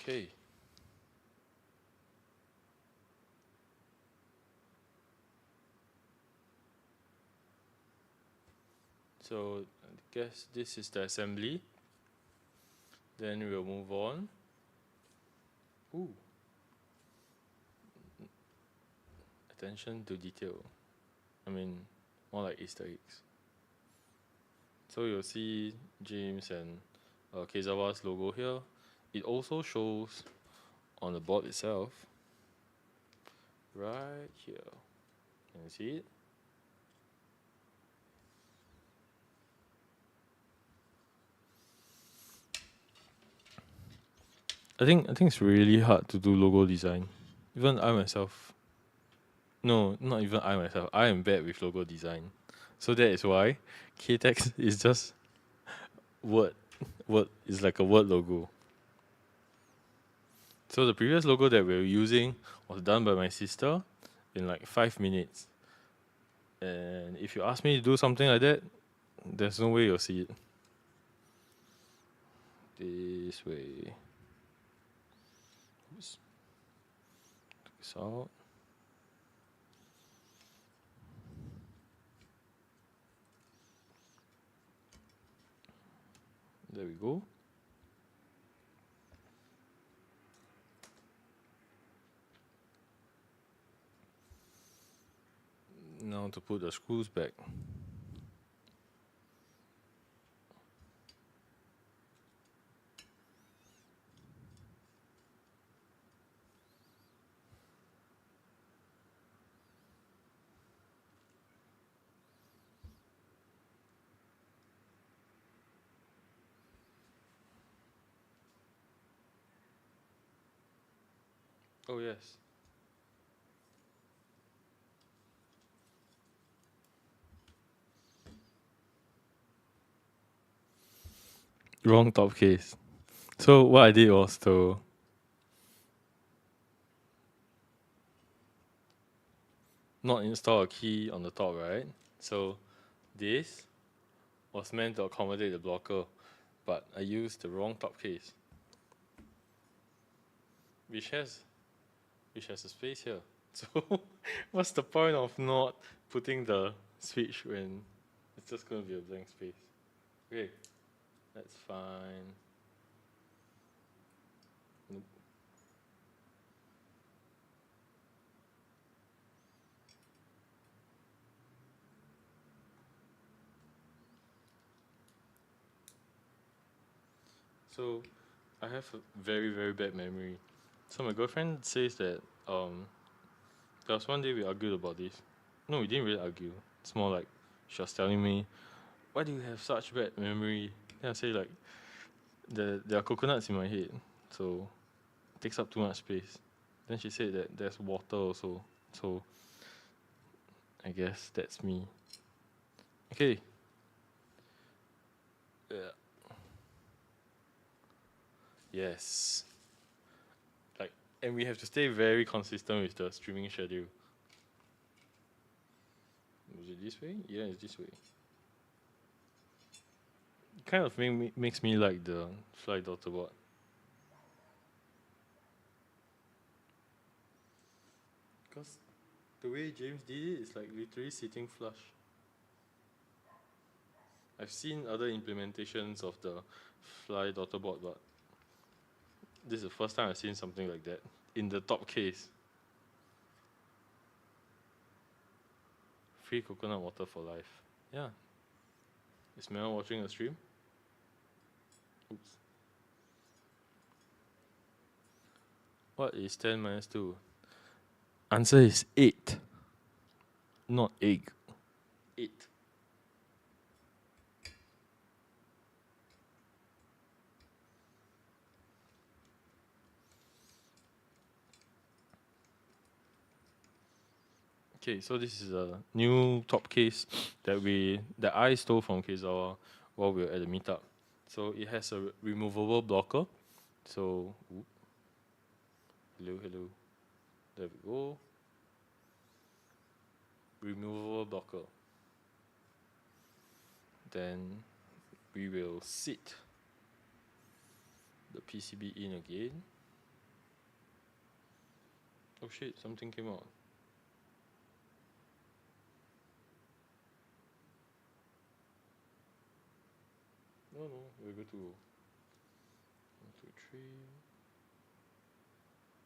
Okay. So I guess this is the assembly. Then we'll move on. Ooh. Attention to detail. I mean, more like Easter eggs. So you'll see James and Keizawa's logo here. It also shows on the board itself, right here. Can you see it? I think it's really hard to do logo design. Even I myself. No, not even I myself. I am bad with logo design. So that is why KTEX is just word is like a word logo. So the previous logo that we were using was done by my sister in like 5 minutes. And if you ask me to do something like that, there's no way you'll see it. This way. Oops. Take this out. There we go. How to put the screws back. Oh yes. Wrong top case. So what I did was to not install a key on the top, right? So this was meant to accommodate the blocker, but I used the wrong top case, which has a space here. So what's the point of not putting the switch when it's just going to be a blank space? Okay, that's fine. Nope. So I have a very, very bad memory. So my girlfriend says that there was one day we argued about this. No, we didn't really argue. It's more like she was telling me, why do you have such bad memory? Then I say like there are coconuts in my head, so it takes up too much space. Then she said that there's water also. So I guess that's me. Okay. Yeah. Yes. Like, and we have to stay very consistent with the streaming schedule. Was it this way? Yeah, it's this way. Kind of makes me like the fly daughter bot. Because the way James did it is like literally sitting flush. I've seen other implementations of the fly daughter bot, but this is the first time I've seen something like that in the top case. Free coconut water for life. Yeah. Is Mel watching the stream? Oops. What is 10 minus 2? Answer is 8. Not egg. 8. Okay, so this is a new top case that I stole from Keizawa while we were at the meetup. So it has a removable blocker. So, hello, hello. There we go. Removable blocker. Then we will sit the PCB in again. Oh shit, something came out. No, we'll go to 1, 2,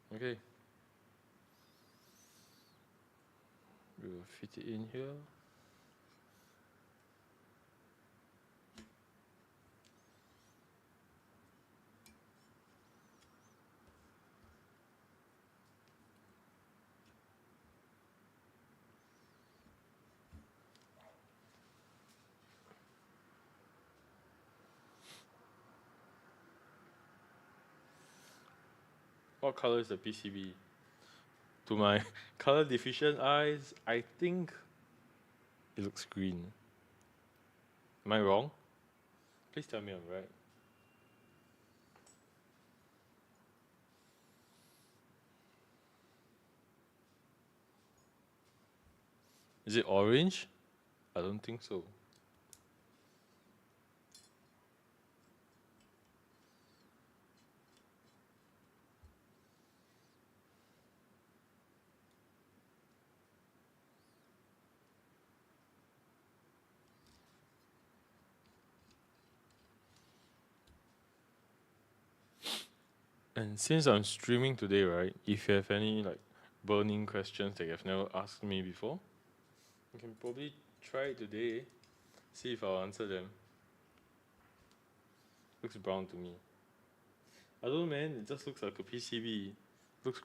3. Okay. We will fit it in here. What color is the PCB? To my color deficient eyes, I think it looks green. Am I wrong? Please tell me I'm right. Is it orange? I don't think so. And since I'm streaming today, right, if you have any like burning questions that you've never asked me before, You can probably try it today, see if I'll answer them. Looks brown to me. I don't know, man. It just looks like a PCB. Looks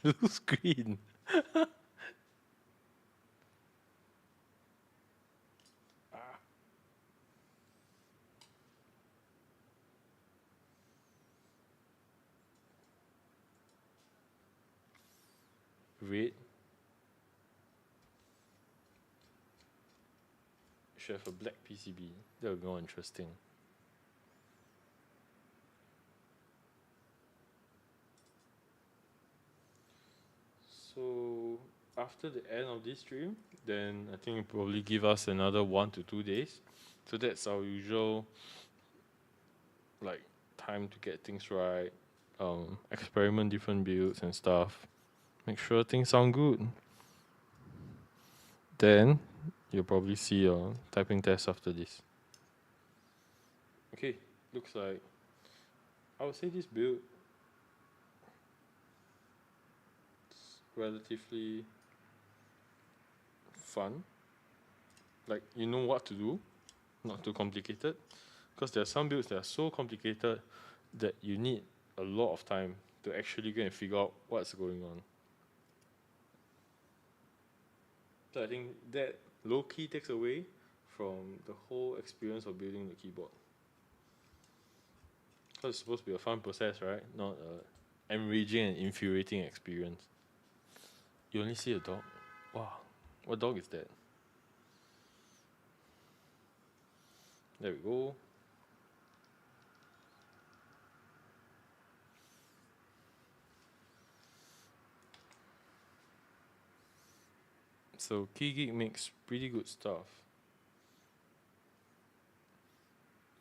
looks green. Ah. Red. Should have a black PCB. That would be more interesting. So after the end of this stream, then I think it probably give us another 1 to 2 days. So that's our usual like time to get things right, experiment different builds and stuff. Make sure things sound good. Then you'll probably see your typing test after this. Okay, looks like I would say this build is relatively fun. Like you know what to do, not too complicated. Because there are some builds that are so complicated that you need a lot of time to actually go and figure out what's going on. So I think that low key takes away from the whole experience of building the keyboard. Because it's supposed to be a fun process, right? Not a enraging and infuriating experience. You only see a dog? Wow, what dog is that? There we go. So KeyGeek makes pretty good stuff.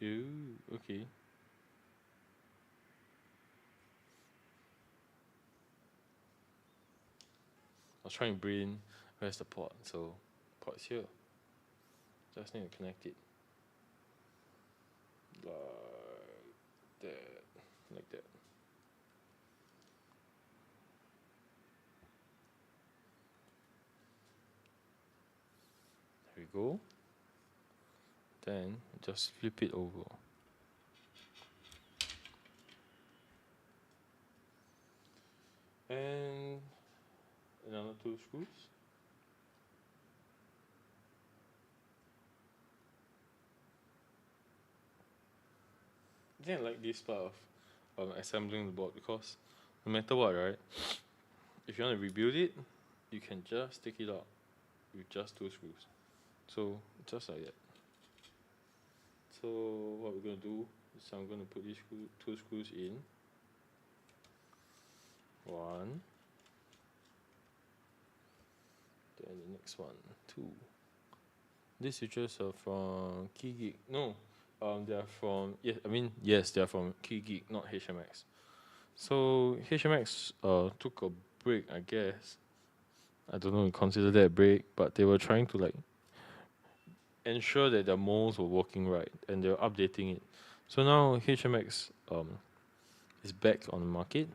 Ooh, okay. I was trying to brain where's the port. So port's here. Just need to connect it. Like that. There we go. Then just flip it over. And another 2 screws. I think I like this part of assembling the board because no matter what, right? If you want to rebuild it, you can just take it out with just 2 screws. So just like that. So what we're gonna do is I'm gonna put these 2 screws in. 1. Then the next one, 2. These switches are from KeyGeek. No, they are from yes, they are from KeyGeek, not HMX. So HMX took a break, I guess. I don't know, consider that a break, but they were trying to like ensure that their molds were working right, and they were updating it. So now HMX is back on the market,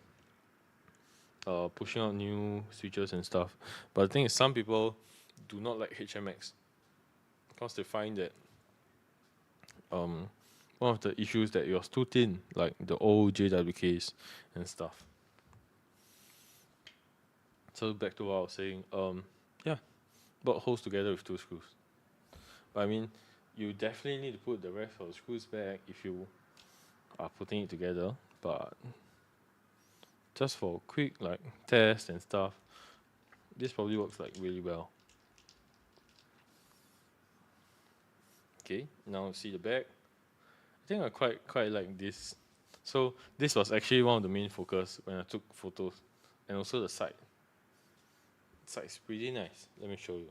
pushing out new switches and stuff. But the thing is, some people do not like HMX because they find that one of the issues that it was too thin, like the old JWKs and stuff. So back to what I was saying, yeah, bolt holes together with 2 screws. But I mean, you definitely need to put the rest of the screws back if you are putting it together. But just for quick like test and stuff, this probably works like really well. Okay, now see the back. I think I quite like this. So this was actually one of the main focus when I took photos, and also the side. The side is pretty nice. Let me show you.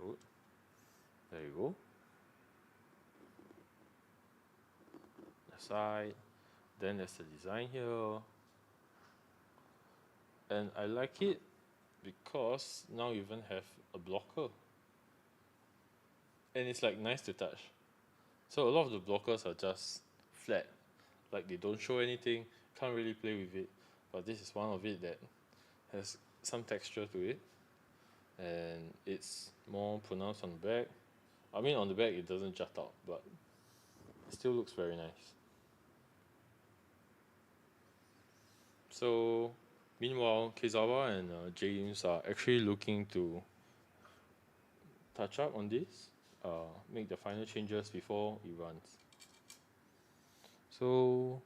Oh, there you go. The side. Then there's the design here. And I like it because now you even have a blocker. And it's like nice to touch. So a lot of the blockers are just flat. Like they don't show anything, can't really play with it. But this is one of it that has some texture to it. and it's more pronounced on the back. I mean, on the back it doesn't jut out, but it still looks very nice. So, meanwhile, Kezawa and James are actually looking to touch up on this, make the final changes before it runs. So,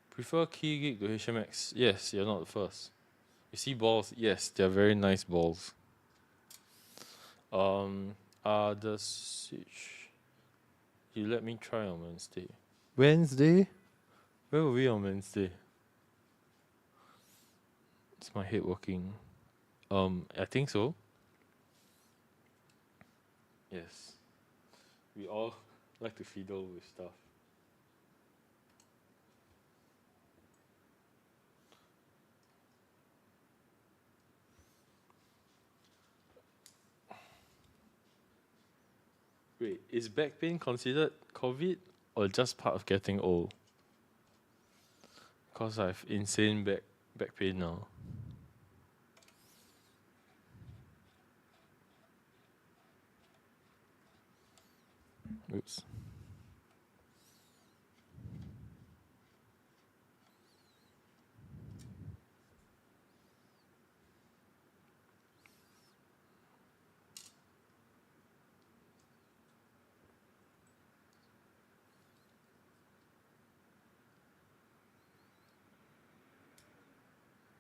prefer key gig to HMX? Yes, you're not the first. You see balls? Yes, they're very nice balls. The switch. You let me try on Wednesday. Wednesday? Where were we on Wednesday? Is my head working? I think so. Yes. We all like to fiddle with stuff. Wait, is back pain considered COVID or just part of getting old? Because I have insane back pain now. Oops.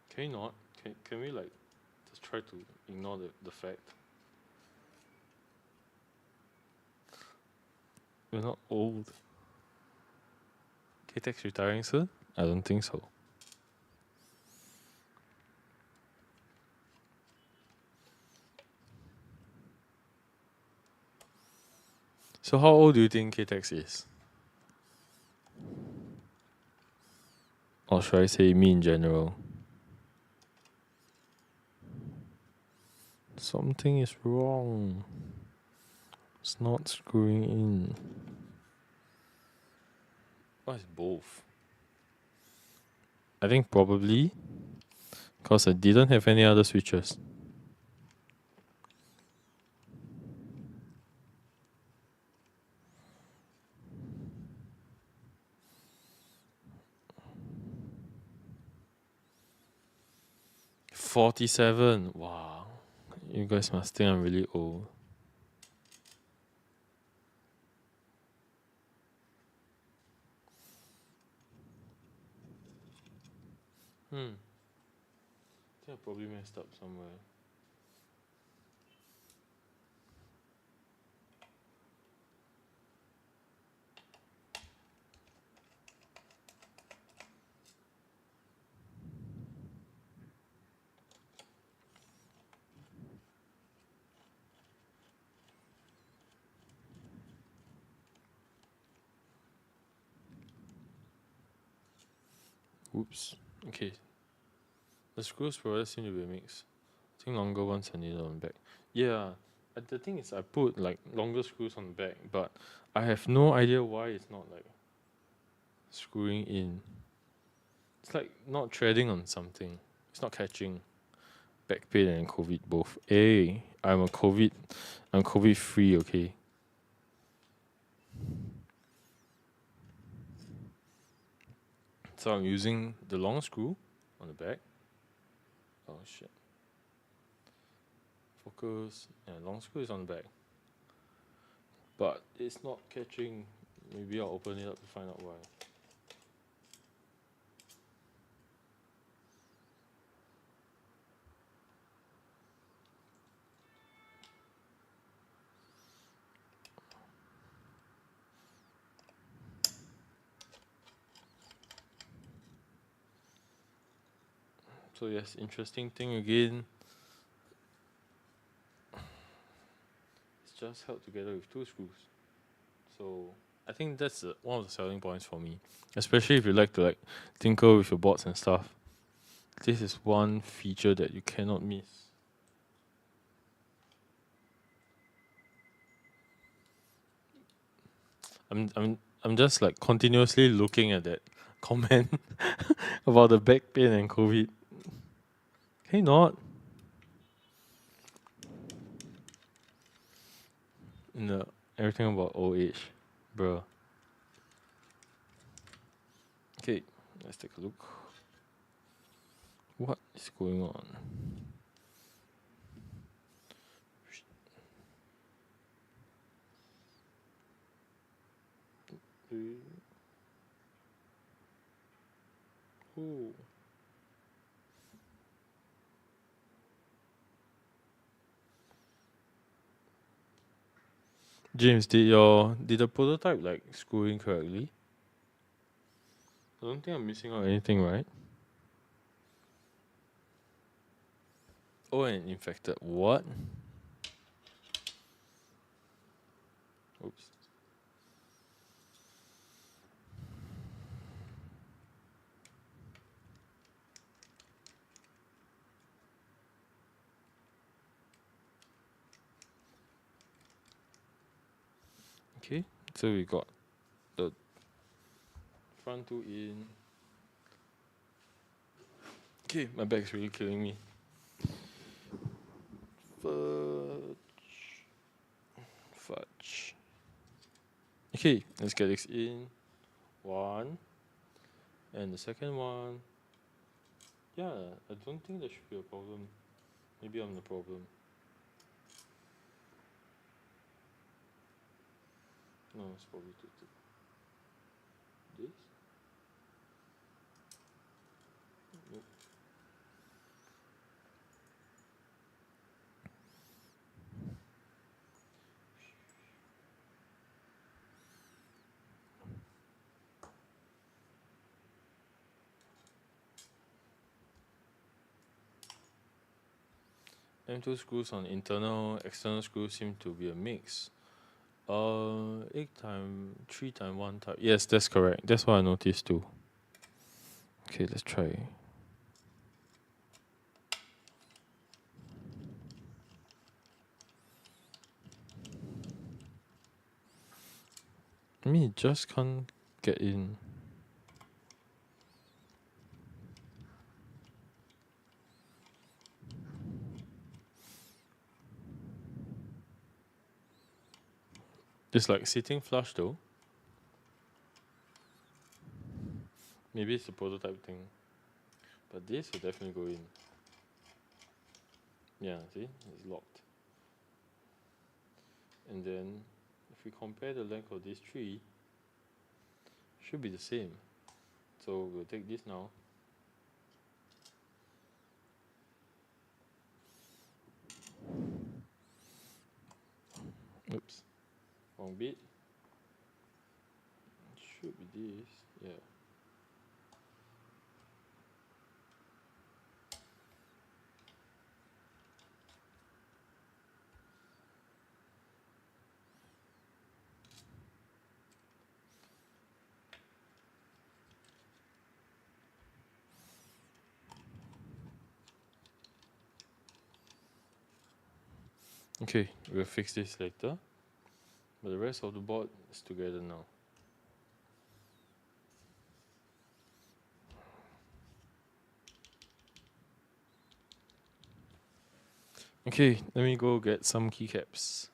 Can you not? Can we like just try to ignore the fact? We're not old. KTEX retiring soon? I don't think so. So how old do you think KTEX is? Or should I say me in general? Something is wrong. It's not screwing in. What is both? I think probably because I didn't have any other switches. $47. Wow. You guys must think I'm really old. I think I probably messed up somewhere. Oops. Okay. The screws probably seem to be a mix. I think longer ones are needed on the back. Yeah. The thing is, I put like longer screws on the back, but I have no idea why it's not like screwing in. It's like not treading on something. It's not catching. Back pain and COVID both. Hey, I'm COVID free, okay? So I'm using the long screw on the back. Oh shit. Focus. Yeah, long screw is on the back. But it's not catching. Maybe I'll open it up to find out why. So yes, interesting thing again. It's just held together with two screws. So I think that's one of the selling points for me, especially if you like to like tinker with your boards and stuff. This is one feature that you cannot miss. I'm just like continuously looking at that comment about the back pain and COVID. Can you not? in the everything about old age, bro. Okay, let's take a look. What is going on? Oh. James, did the prototype like screw in correctly? I don't think I'm missing out anything, right? Oh, and infected. What? Oops. Okay, so we got the front two in. Okay, my back's really killing me. Fudge. Okay, let's get this in. One. And the second one. Yeah, I don't think there should be a problem. Maybe I'm the problem. No, it's probably this. Nope. M2 screws on internal, external screws seem to be a mix. 8 times 3 times 1 type. Yes, that's correct. That's what I noticed too. Okay, let's try. I mean, it just can't get in. It's like sitting flush though. Maybe it's a prototype thing. But this will definitely go in. Yeah, see? It's locked. And then if we compare the length of these three, should be the same. So we'll take this now. Oops. Wrong bit. It should be this. Yeah. Okay, we'll fix this later. But the rest of the board is together now. Okay, let me go get some keycaps.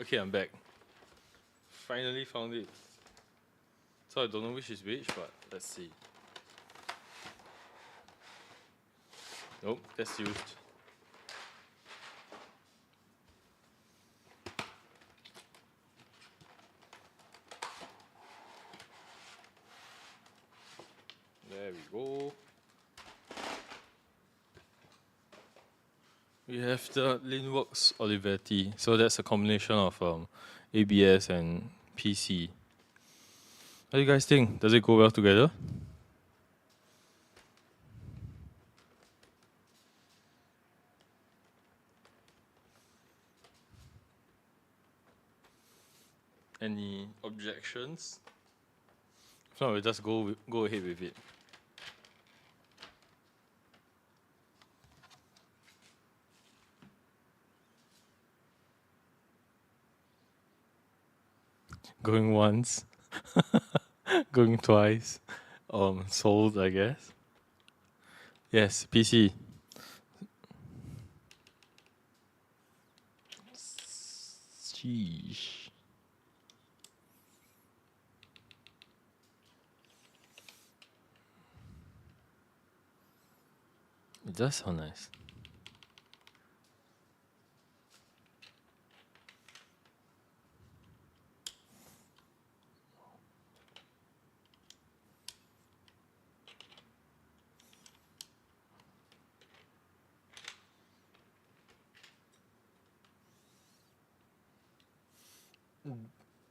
Okay, I'm back. Finally found it. So I don't know which is which, but let's see. Nope, that's used. There we go. We have the Linworks Olivetti. So that's a combination of ABS and PC. What do you guys think? Does it go well together? Any objections? If not, we'll just go ahead with it. Going once, going twice. Sold, I guess. Yes, PC. Sheesh. It does sound nice.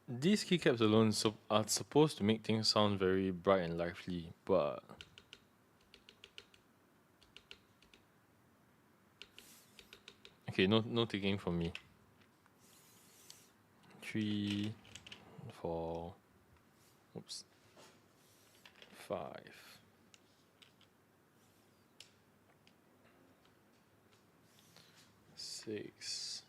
These keycaps alone are supposed to make things sound very bright and lively, but okay, no taking from me. 3, 4, oops, 5, 6,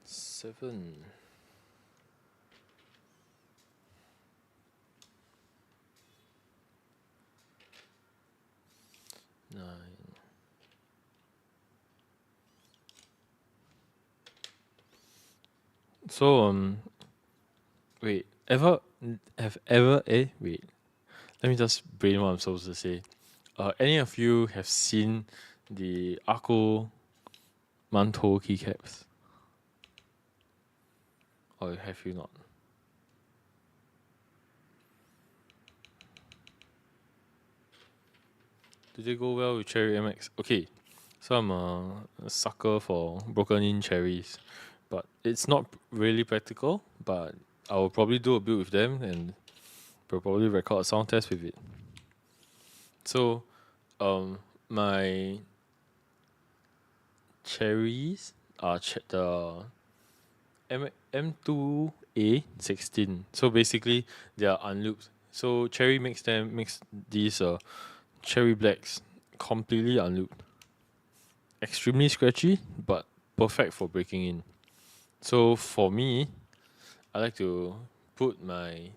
7, 9. So wait, wait. Let me just brain what I'm supposed to say. Any of you have seen the Ako Mantou keycaps? Or have you not? Do they go well with Cherry MX? Okay, so I'm a sucker for broken in cherries, but it's not really practical. But I will probably do a build with them and we'll probably record a sound test with it. So, my cherries are the M2A16. So basically, they are unlooped. So Cherry makes these cherry blacks completely unlooped. Extremely scratchy, but perfect for breaking in. So for me, I like to put my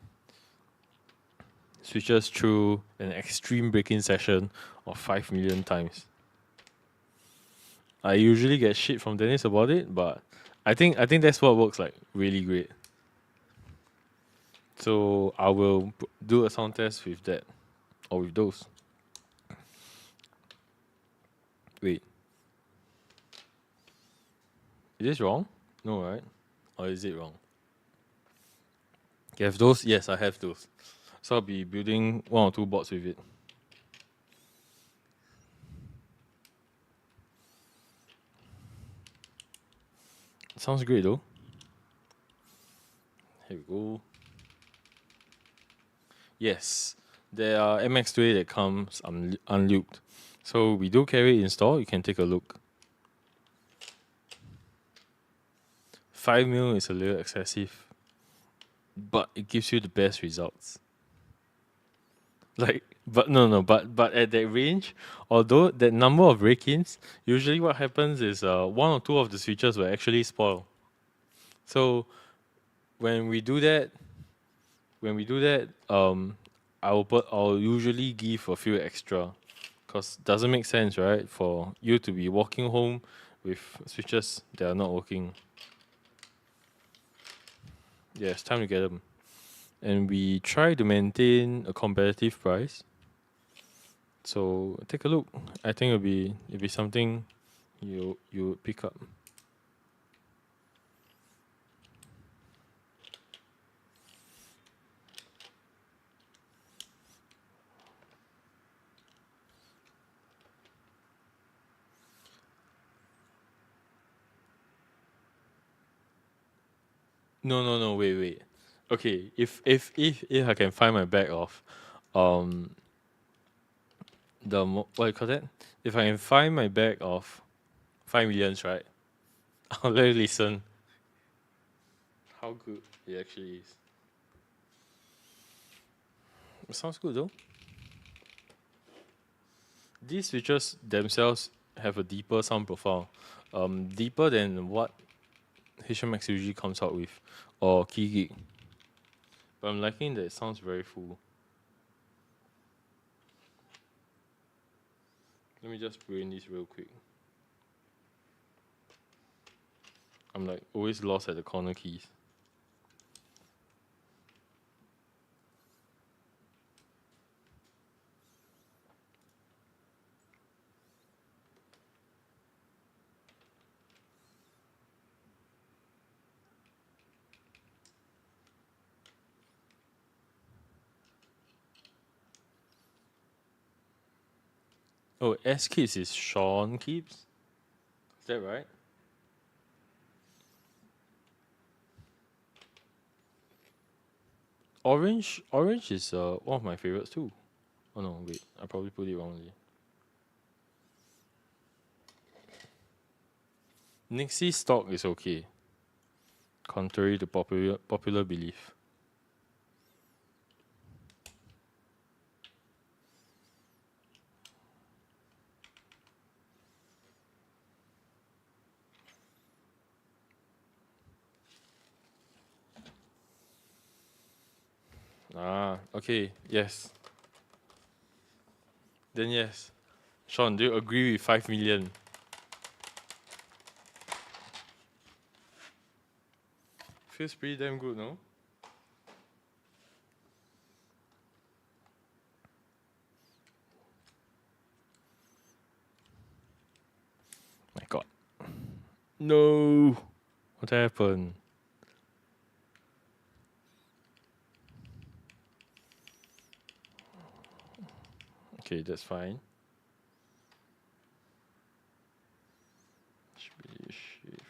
switches through an extreme break-in session of 5 million times. I usually get shit from Dennis about it, but I think that's what works like really great. So I will do a sound test with that or with those. Wait, is this wrong? No, right? Or is it wrong? You have those? Yes, I have those. So I'll be building 1 or 2 bots with it. Sounds great though. Here we go. Yes, there are MX2A that comes unlooped. So we do carry it in store. You can take a look. 5 mil is a little excessive, but it gives you the best results. Like, but no, but at that range, although that number of break-ins, usually what happens is 1 or 2 of the switches will actually spoil. So when we do that, I'll usually give a few extra, Because doesn't make sense, right, for you to be walking home with switches that are not working. Yeah, it's time to get them. And we try to maintain a competitive price. So take a look. I think it'll be something you would pick up. No, wait. Okay, if I can find my bag of um what you call that? If I can find my bag of 5 millions, right? I'll let you listen how good it actually is. It sounds good though. These switches themselves have a deeper sound profile, deeper than what HMX usually comes out with, or Key Gig. But I'm liking that it sounds very full. Let me just brain this real quick. I'm like always lost at the corner keys. Oh, S Keeps is Sean Keeps? Is that right? Orange is one of my favorites too. Oh no, wait, I probably put it wrongly. Nixie's stock is okay, contrary to popular belief. Ah, okay, yes. Then yes. Sean, do you agree with 5 million? Feels pretty damn good, no? My god. No! What happened? Okay, that's fine. Should be shift.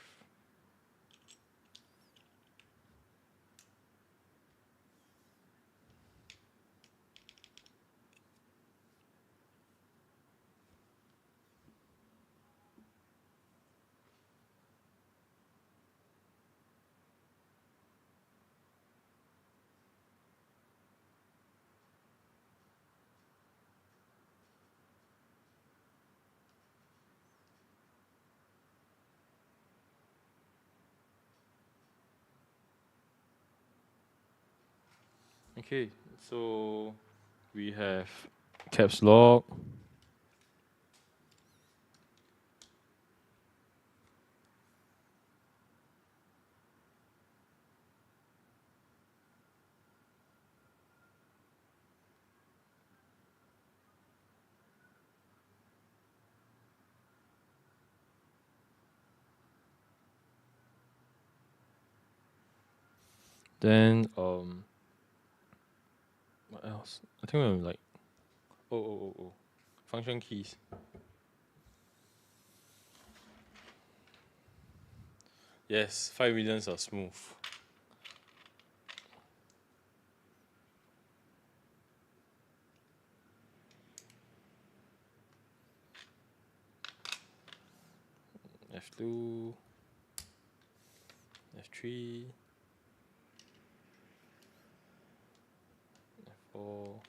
Okay, so we have caps lock. Then what else? I think we're like oh. Function keys. Yes, 5 millions are smooth. F2, F3, F4.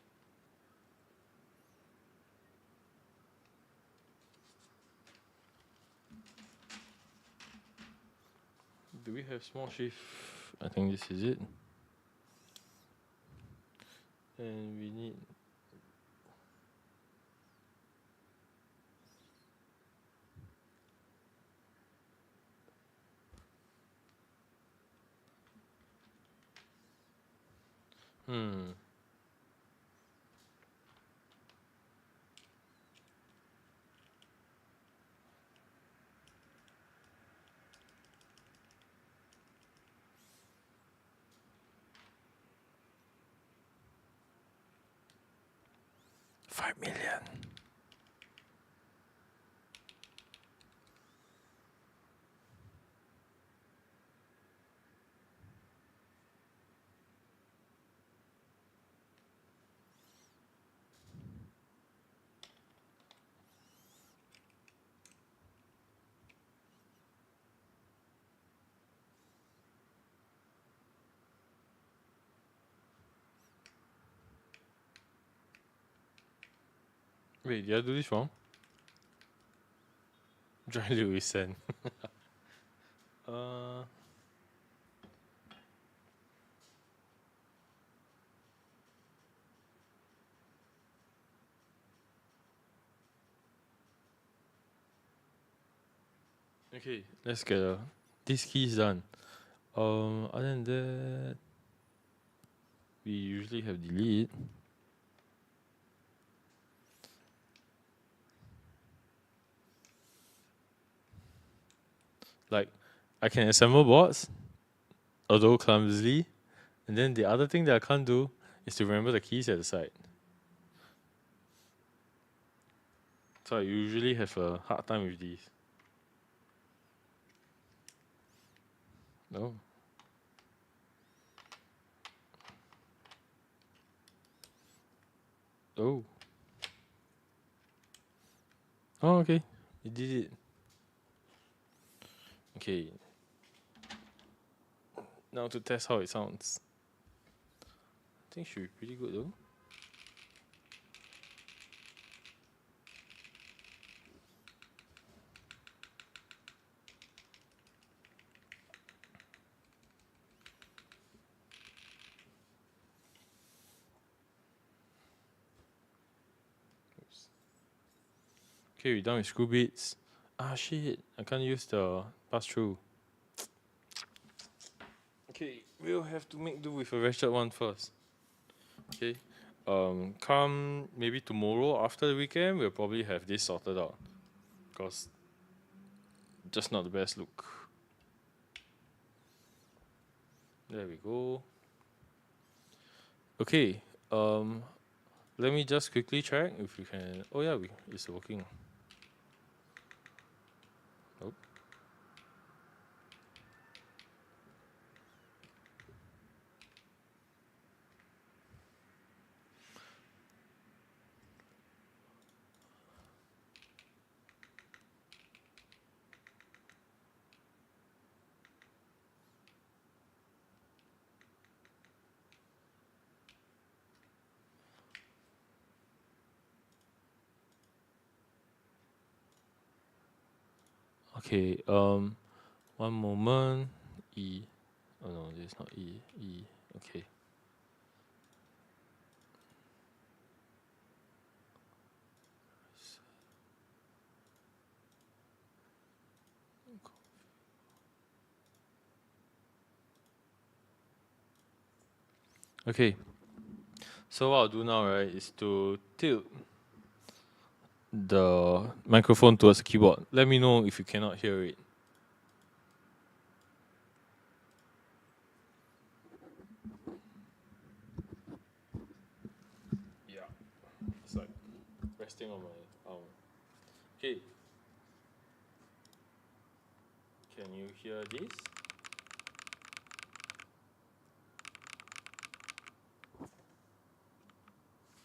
Do we have small shift? I think this is it. And we need Hmm. $5 million. Wait, did I do this wrong? Join Lewis send. uh. Okay, let's get this key's done. Other than that, we usually have delete. Like, I can assemble boards, although clumsily, and then the other thing that I can't do is to remember the keys at the side. So I usually have a hard time with these. No. Oh. Oh, okay. You did it. Okay. Now to test how it sounds. I think should be pretty good though. Oops. Okay, we're done with screw bits. Ah shit, I can't use the pass-through. Okay, we'll have to make do with a ratchet one first. Okay. Come maybe tomorrow after the weekend, we'll probably have this sorted out. Because just not the best look. There we go. Okay. Let me just quickly check if we can. Oh yeah, it's working. Nope. Okay. One moment. E. Oh no, this is not E. E. Okay. Okay. So what I'll do now, right, is to tilt the microphone towards the keyboard. Let me know if you cannot hear it. Yeah. It's like resting on my arm. Okay. Can you hear this?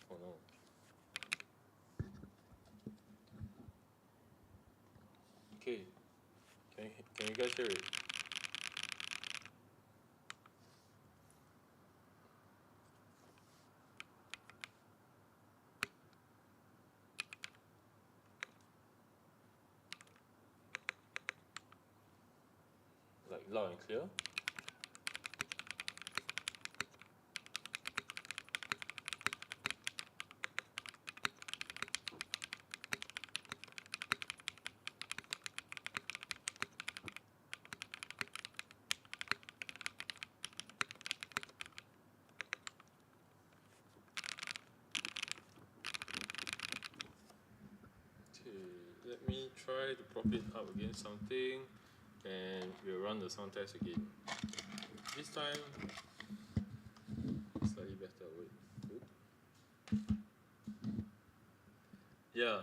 Oh no. Okay. Can you guys hear it? Like loud and clear? try to prop it up against something, and we'll run the sound test again. This time, slightly better. Wait. Oop. Yeah.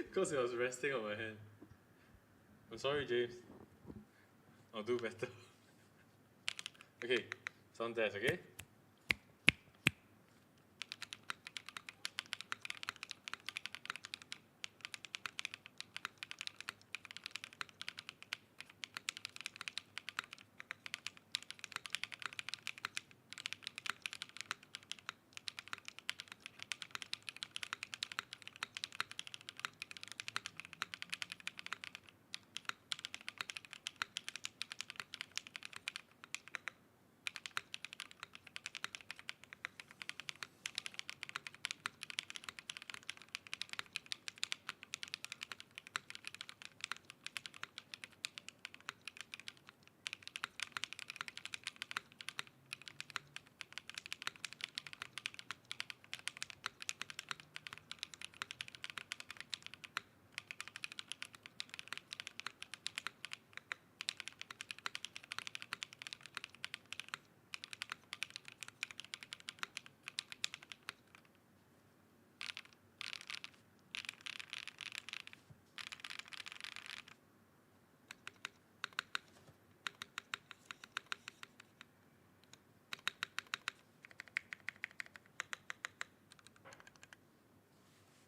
Because it was resting on my hand. I'm sorry, James. I'll do better. Okay, sound test, okay?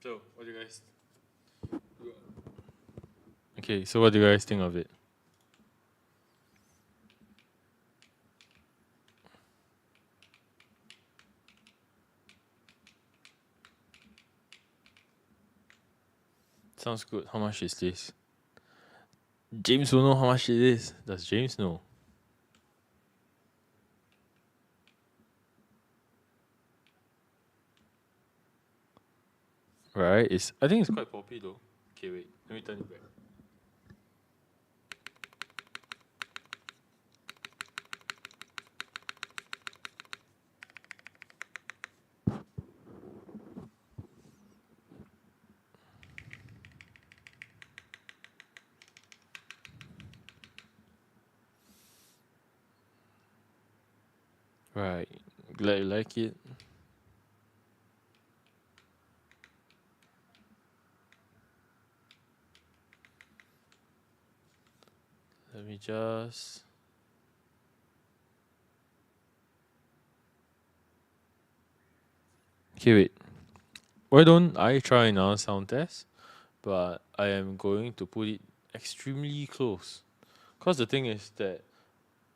So, what do you guys? Okay, so what do you guys think of it? Sounds good. How much is this? James will know how much it is. Does James know? Right? I think it's quite poppy though. Okay, wait. Let me turn it back. Right. Glad you like it. Let me just. Okay, wait. Why don't I try another sound test? But I am going to put it extremely close. Because the thing is that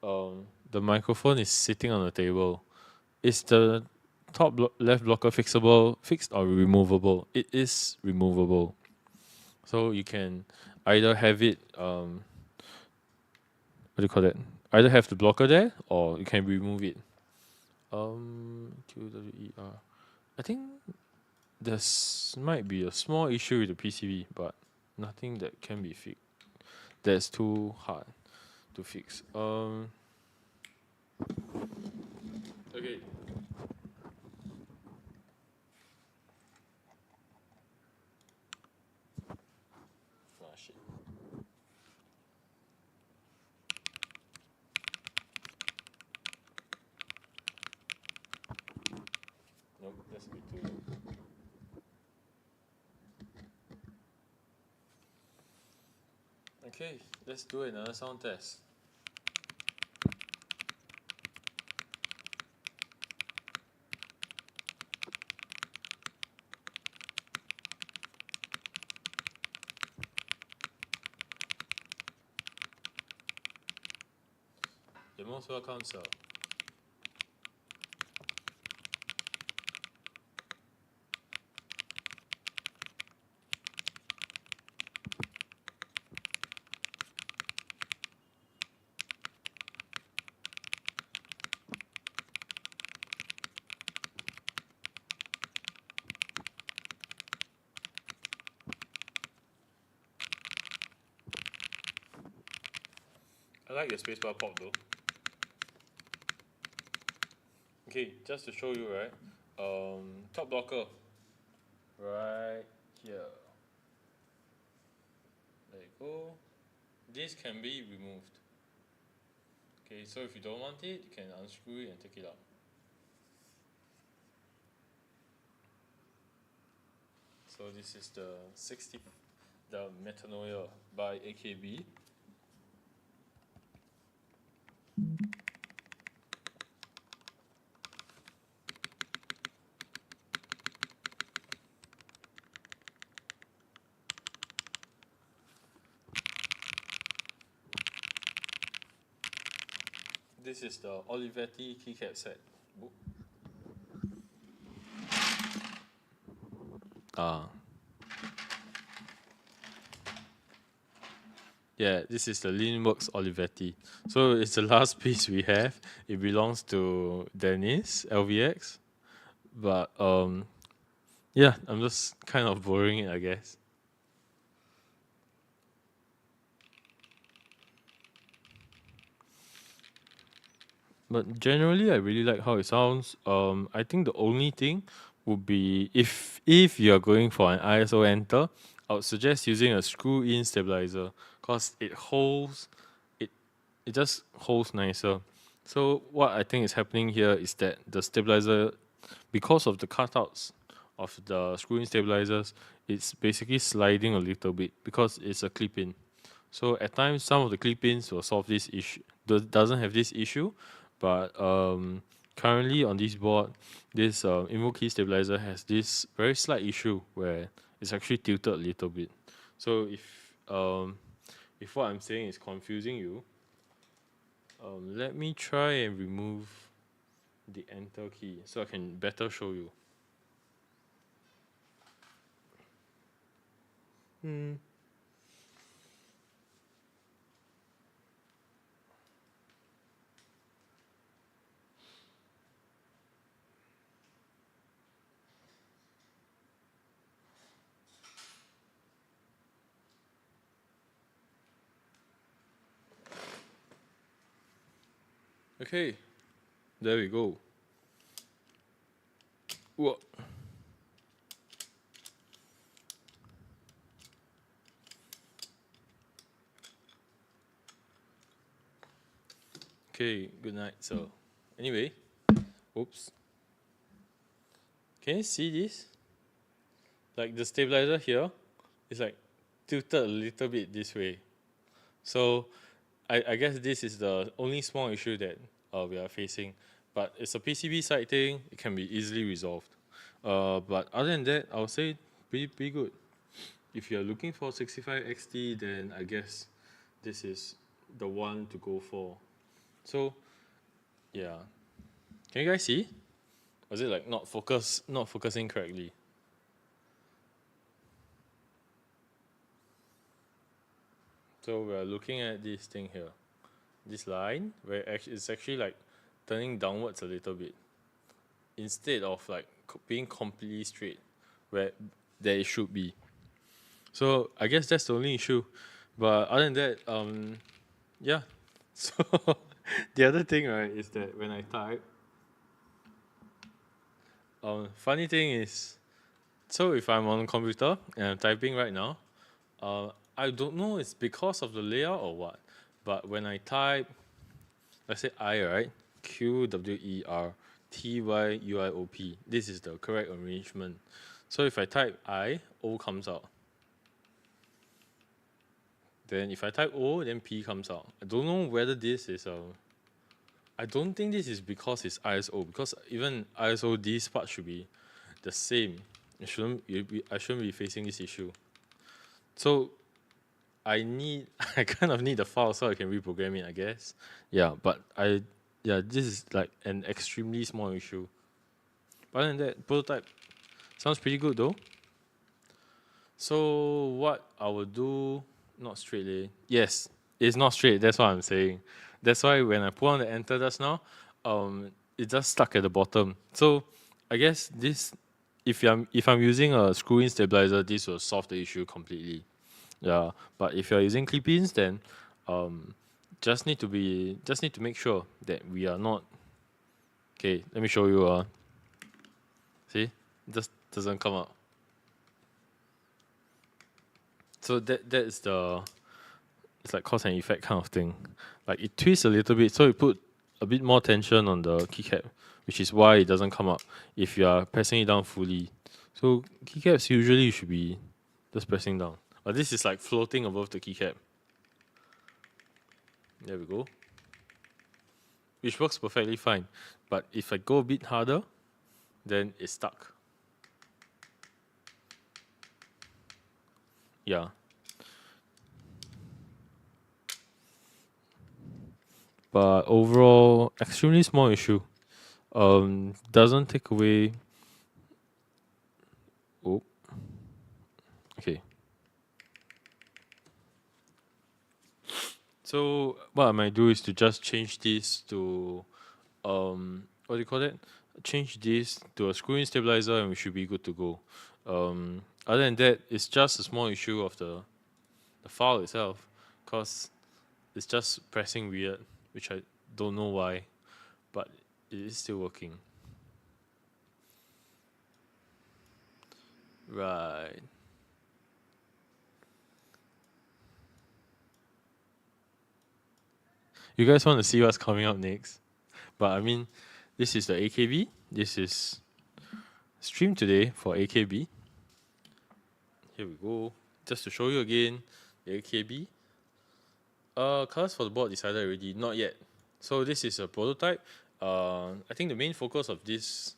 the microphone is sitting on the table. Is the left blocker fixed or removable? It is removable. So you can either have it what do you call that? Either have the blocker there or you can remove it. QWER. I think there's might be a small issue with the PCB, but nothing that can be fixed. That's too hard to fix. Okay. Ah, shit. Nope, that's a bit too low. Okay, let's do another sound test. You're most welcome, sir. I like the spacebar pop though. Okay, just to show you, right? Top blocker. Right here. There you go. This can be removed. Okay, so if you don't want it, you can unscrew it and take it out. So this is the Metanoia by AKB. This is the Olivetti keycap set book. Yeah, this is the Linworks Olivetti. So it's the last piece we have. It belongs to Dennis, LVX. But yeah, I'm just kind of borrowing it, I guess. But generally, I really like how it sounds. I think the only thing would be if you are going for an ISO enter, I would suggest using a screw-in stabilizer because it just holds nicer. So what I think is happening here is that the stabilizer, because of the cutouts of the screw-in stabilizers, it's basically sliding a little bit because it's a clip-in. So at times, some of the clip-ins will solve this issue. Doesn't have this issue, but currently on this board, this Invo key stabilizer has this very slight issue where it's actually tilted a little bit. So if what I'm saying is confusing you, let me try and remove the enter key so I can better show you. Okay, there we go. Whoa. Okay, good night. So, anyway, oops. Can you see this? Like the stabilizer here is like tilted a little bit this way. So, I guess this is the only small issue that we are facing. But it's a PCB side thing, it can be easily resolved. But other than that, I would say pretty good. If you're looking for 65XT, then I guess this is the one to go for. So, yeah. Can you guys see? Was it like not focusing correctly? So we're looking at this thing here. This line, where it's actually like turning downwards a little bit. Instead of like being completely straight, where it should be. So I guess that's the only issue. But other than that, yeah. So the other thing, right, is that when I type, funny thing is, so if I'm on a computer and I'm typing right now, I don't know it's because of the layout or what, but when I type, let's say I, right, QWERTYUIOP, this is the correct arrangement. So if I type I, O comes out. Then if I type O, then P comes out. I don't know whether this is I don't think this is because it's ISO, because even ISO, this part should be the same. I shouldn't be facing this issue. So I kind of need the file so I can reprogram it, I guess. Yeah, but this is like an extremely small issue. But other than that, prototype sounds pretty good though. So what I will do, not straight, yes, it's not straight, that's what I'm saying. That's why when I put on the enter just now, it just stuck at the bottom. So I guess this, if I'm using a screw-in stabilizer, this will solve the issue completely. Yeah, but if you're using clip-ins, then just need to make sure that we are not. Okay, let me show you. See, it just doesn't come out. So that is the, it's like cause and effect kind of thing. Like it twists a little bit, so you put a bit more tension on the keycap, which is why it doesn't come up if you are pressing it down fully. So keycaps usually you should be just pressing down, but this is like floating above the keycap. There we go. Which works perfectly fine. But if I go a bit harder, then it's stuck. Yeah. But overall, extremely small issue. Doesn't take away. Oh, okay. So what I might do is to just change this to, what do you call it? Change this to a screw-in stabilizer, and we should be good to go. Other than that, it's just a small issue of the file itself, cause it's just pressing weird, which I don't know why, but it is still working. Right. You guys want to see what's coming up next? But I mean, this is the AKB. This is stream today for AKB. Here we go. Just to show you again, the AKB. Colors for the board decided already, not yet. So this is a prototype. I think the main focus of this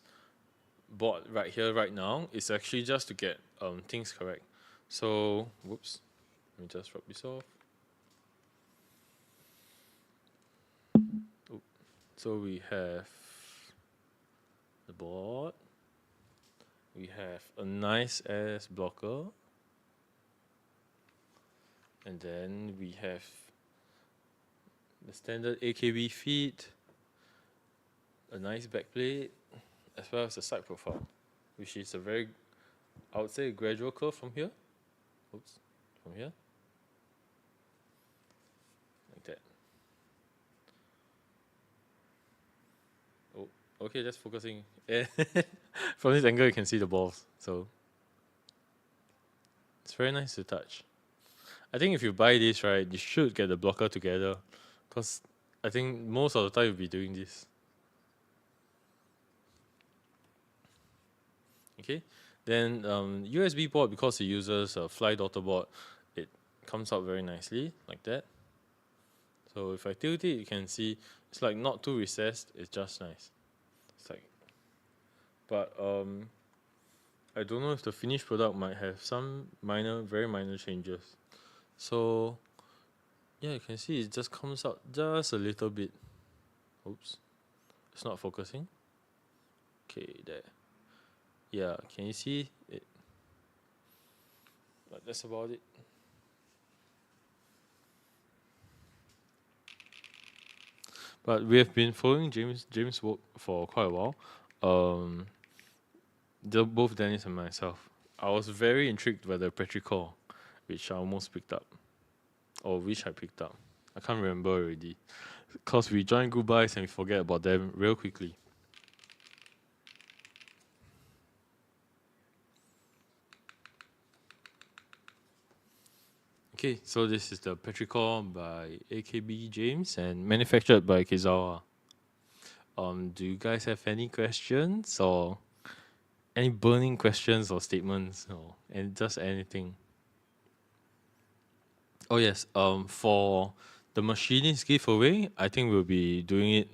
board right here, right now, is actually just to get things correct. So, whoops, let me just rub this off. Oh, so we have the board. We have a nice ass blocker. And then we have the standard AKB feet, a nice backplate, as well as the side profile, which is a very, I would say, gradual curve from here. Oops, from here. Like that. Oh, okay, just focusing. From this angle, you can see the balls, so it's very nice to touch. I think if you buy this, right, you should get the blocker together, because I think most of the time you'll be doing this. Okay, then USB port, because it uses a fly daughter board, it comes out very nicely like that. So if I tilt it, you can see it's like not too recessed. It's just nice. It's like, but I don't know if the finished product might have some minor, very minor changes. So yeah, you can see it just comes out just a little bit. Oops, it's not focusing. Okay, there. Yeah, can you see it? But that's about it. But we have been following James' work for quite a while. Both Dennis and myself. I was very intrigued by the petrichor, which I almost picked up, or which I picked up. I can't remember already, cause we join group buys and we forget about them real quickly. Okay, so this is the petrichor by AKB James and manufactured by Kizawa. Do you guys have any questions or any burning questions or statements and just anything? Oh yes. For the machinist giveaway, I think we'll be doing it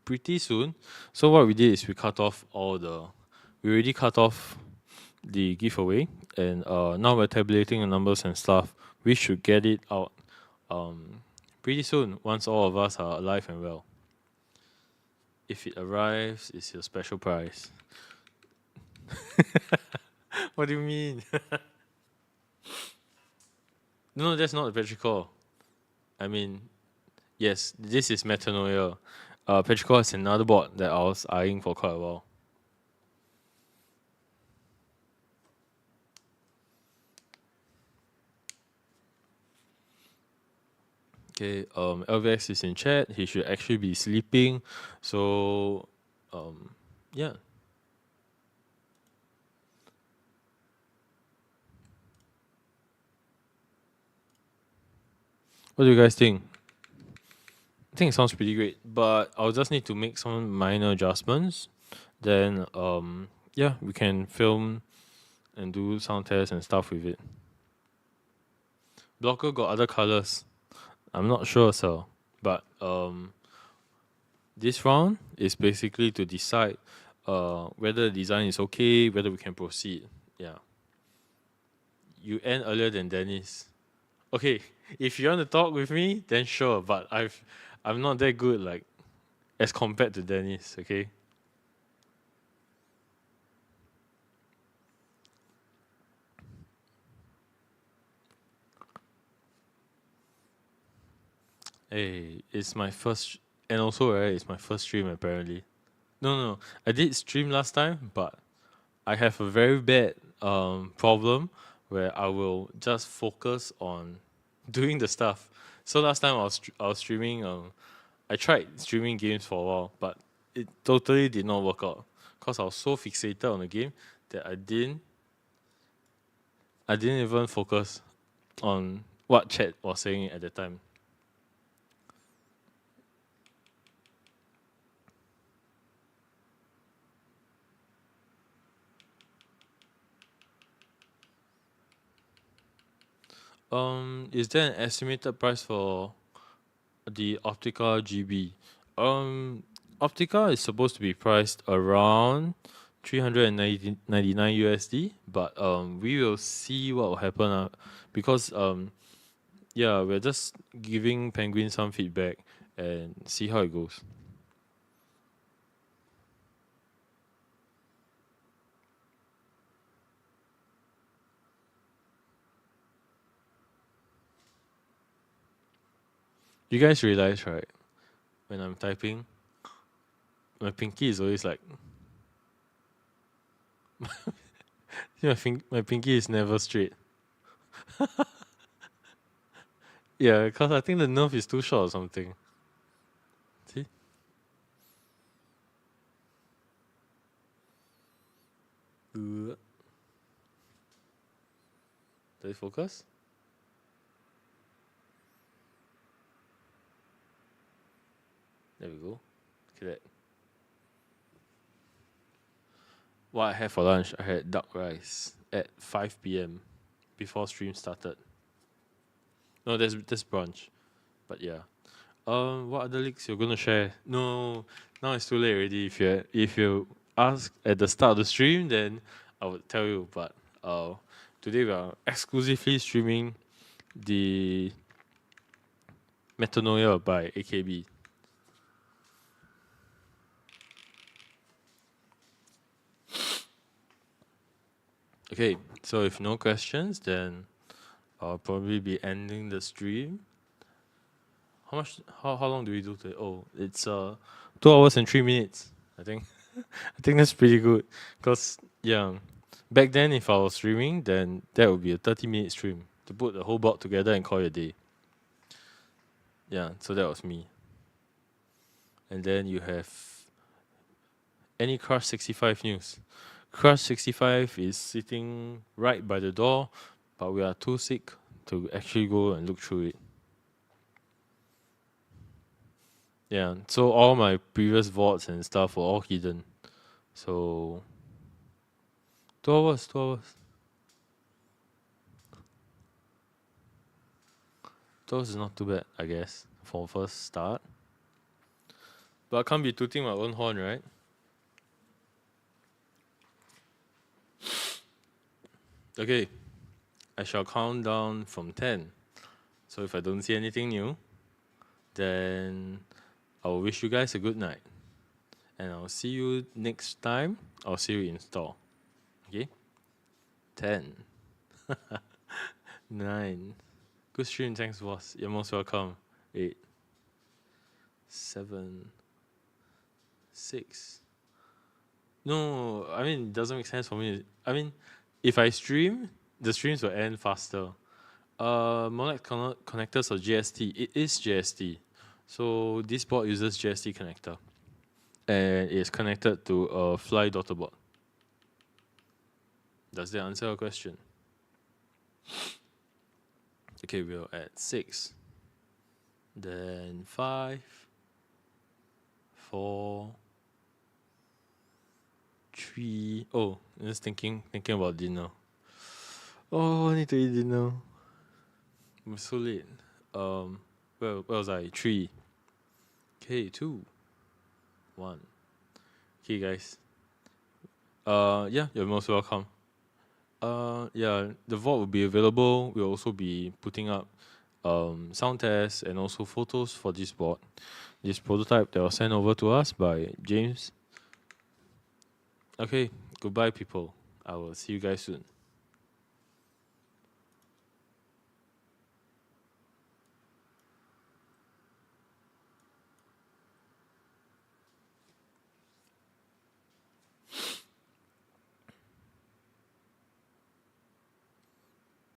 pretty soon. So what we did is we already cut off the giveaway, and now we're tabulating the numbers and stuff. We should get it out pretty soon once all of us are alive and well. If it arrives, it's your special prize. What do you mean? No, that's not the petrichor. I mean, yes, this is Metanoia. Petrichor is another board that I was eyeing for quite a while. Okay, LVX is in chat. He should actually be sleeping. So, yeah. What do you guys think? I think it sounds pretty great, but I'll just need to make some minor adjustments. Then yeah, we can film and do sound tests and stuff with it. Blocker got other colors. I'm not sure, so but this round is basically to decide whether the design is okay, whether we can proceed. Yeah. You end earlier than Dennis. Okay, if you want to talk with me, then sure, but I'm not that good like as compared to Dennis, okay? Hey, it's my first, and also right, it's my first stream apparently. No, I did stream last time, but I have a very bad problem where I will just focus on doing the stuff. So last time I was streaming. I tried streaming games for a while, but it totally did not work out because I was so fixated on the game that I didn't even focus on what chat was saying at the time. Is there an estimated price for the Optica GB? Um, Optica is supposed to be priced around 399 USD, but we will see what will happen because yeah, we're just giving Penguin some feedback and see how it goes. You guys realize, right? When I'm typing, my pinky is always like my pinky is never straight. Yeah, because I think the nerve is too short or something. See? Does it focus? There we go. Look at that. What I had for lunch, I had duck rice at 5 p.m. before stream started. No, that's brunch. But yeah. What other leaks you're gonna share? No, now it's too late already. If you ask at the start of the stream, then I would tell you. But today we are exclusively streaming the Metanoia by AKB. Okay, so if no questions, then I'll probably be ending the stream. How long do we do today? Oh, it's 2 hours and 3 minutes. I think I think that's pretty good. Cause yeah, back then if I was streaming, then that would be a 30-minute stream to put the whole board together and call it a day. Yeah, so that was me. And then you have any Crush 65 news. Crush 65 is sitting right by the door, but we are too sick to actually go and look through it. Yeah, so all my previous VODs and stuff were all hidden. So 2 hours, 2 hours. 2 hours is not too bad, I guess, for first start. But I can't be tooting my own horn, right? Okay, I shall count down from 10. So if I don't see anything new, then I'll wish you guys a good night. And I'll see you next time. I'll see you in store. Okay? 10. 9. Good stream, thanks boss. You're most welcome. 8. 7. 6. No, I mean, it doesn't make sense for me. I mean, if I stream, the streams will end faster. More like connectors or GST. It is GST. So this board uses GST connector. And it's connected to a Fly daughter board. Does that answer your question? Okay, we're at 6. Then 5, 4, 3. Oh, just thinking about dinner. Oh, I need to eat dinner. I'm so late. Where was I? 3. Okay, 2, 1. Okay, guys. Yeah, you're most welcome. Yeah, the vault will be available. We'll also be putting up sound tests and also photos for this board, this prototype that was sent over to us by James. Okay, goodbye, people. I will see you guys soon.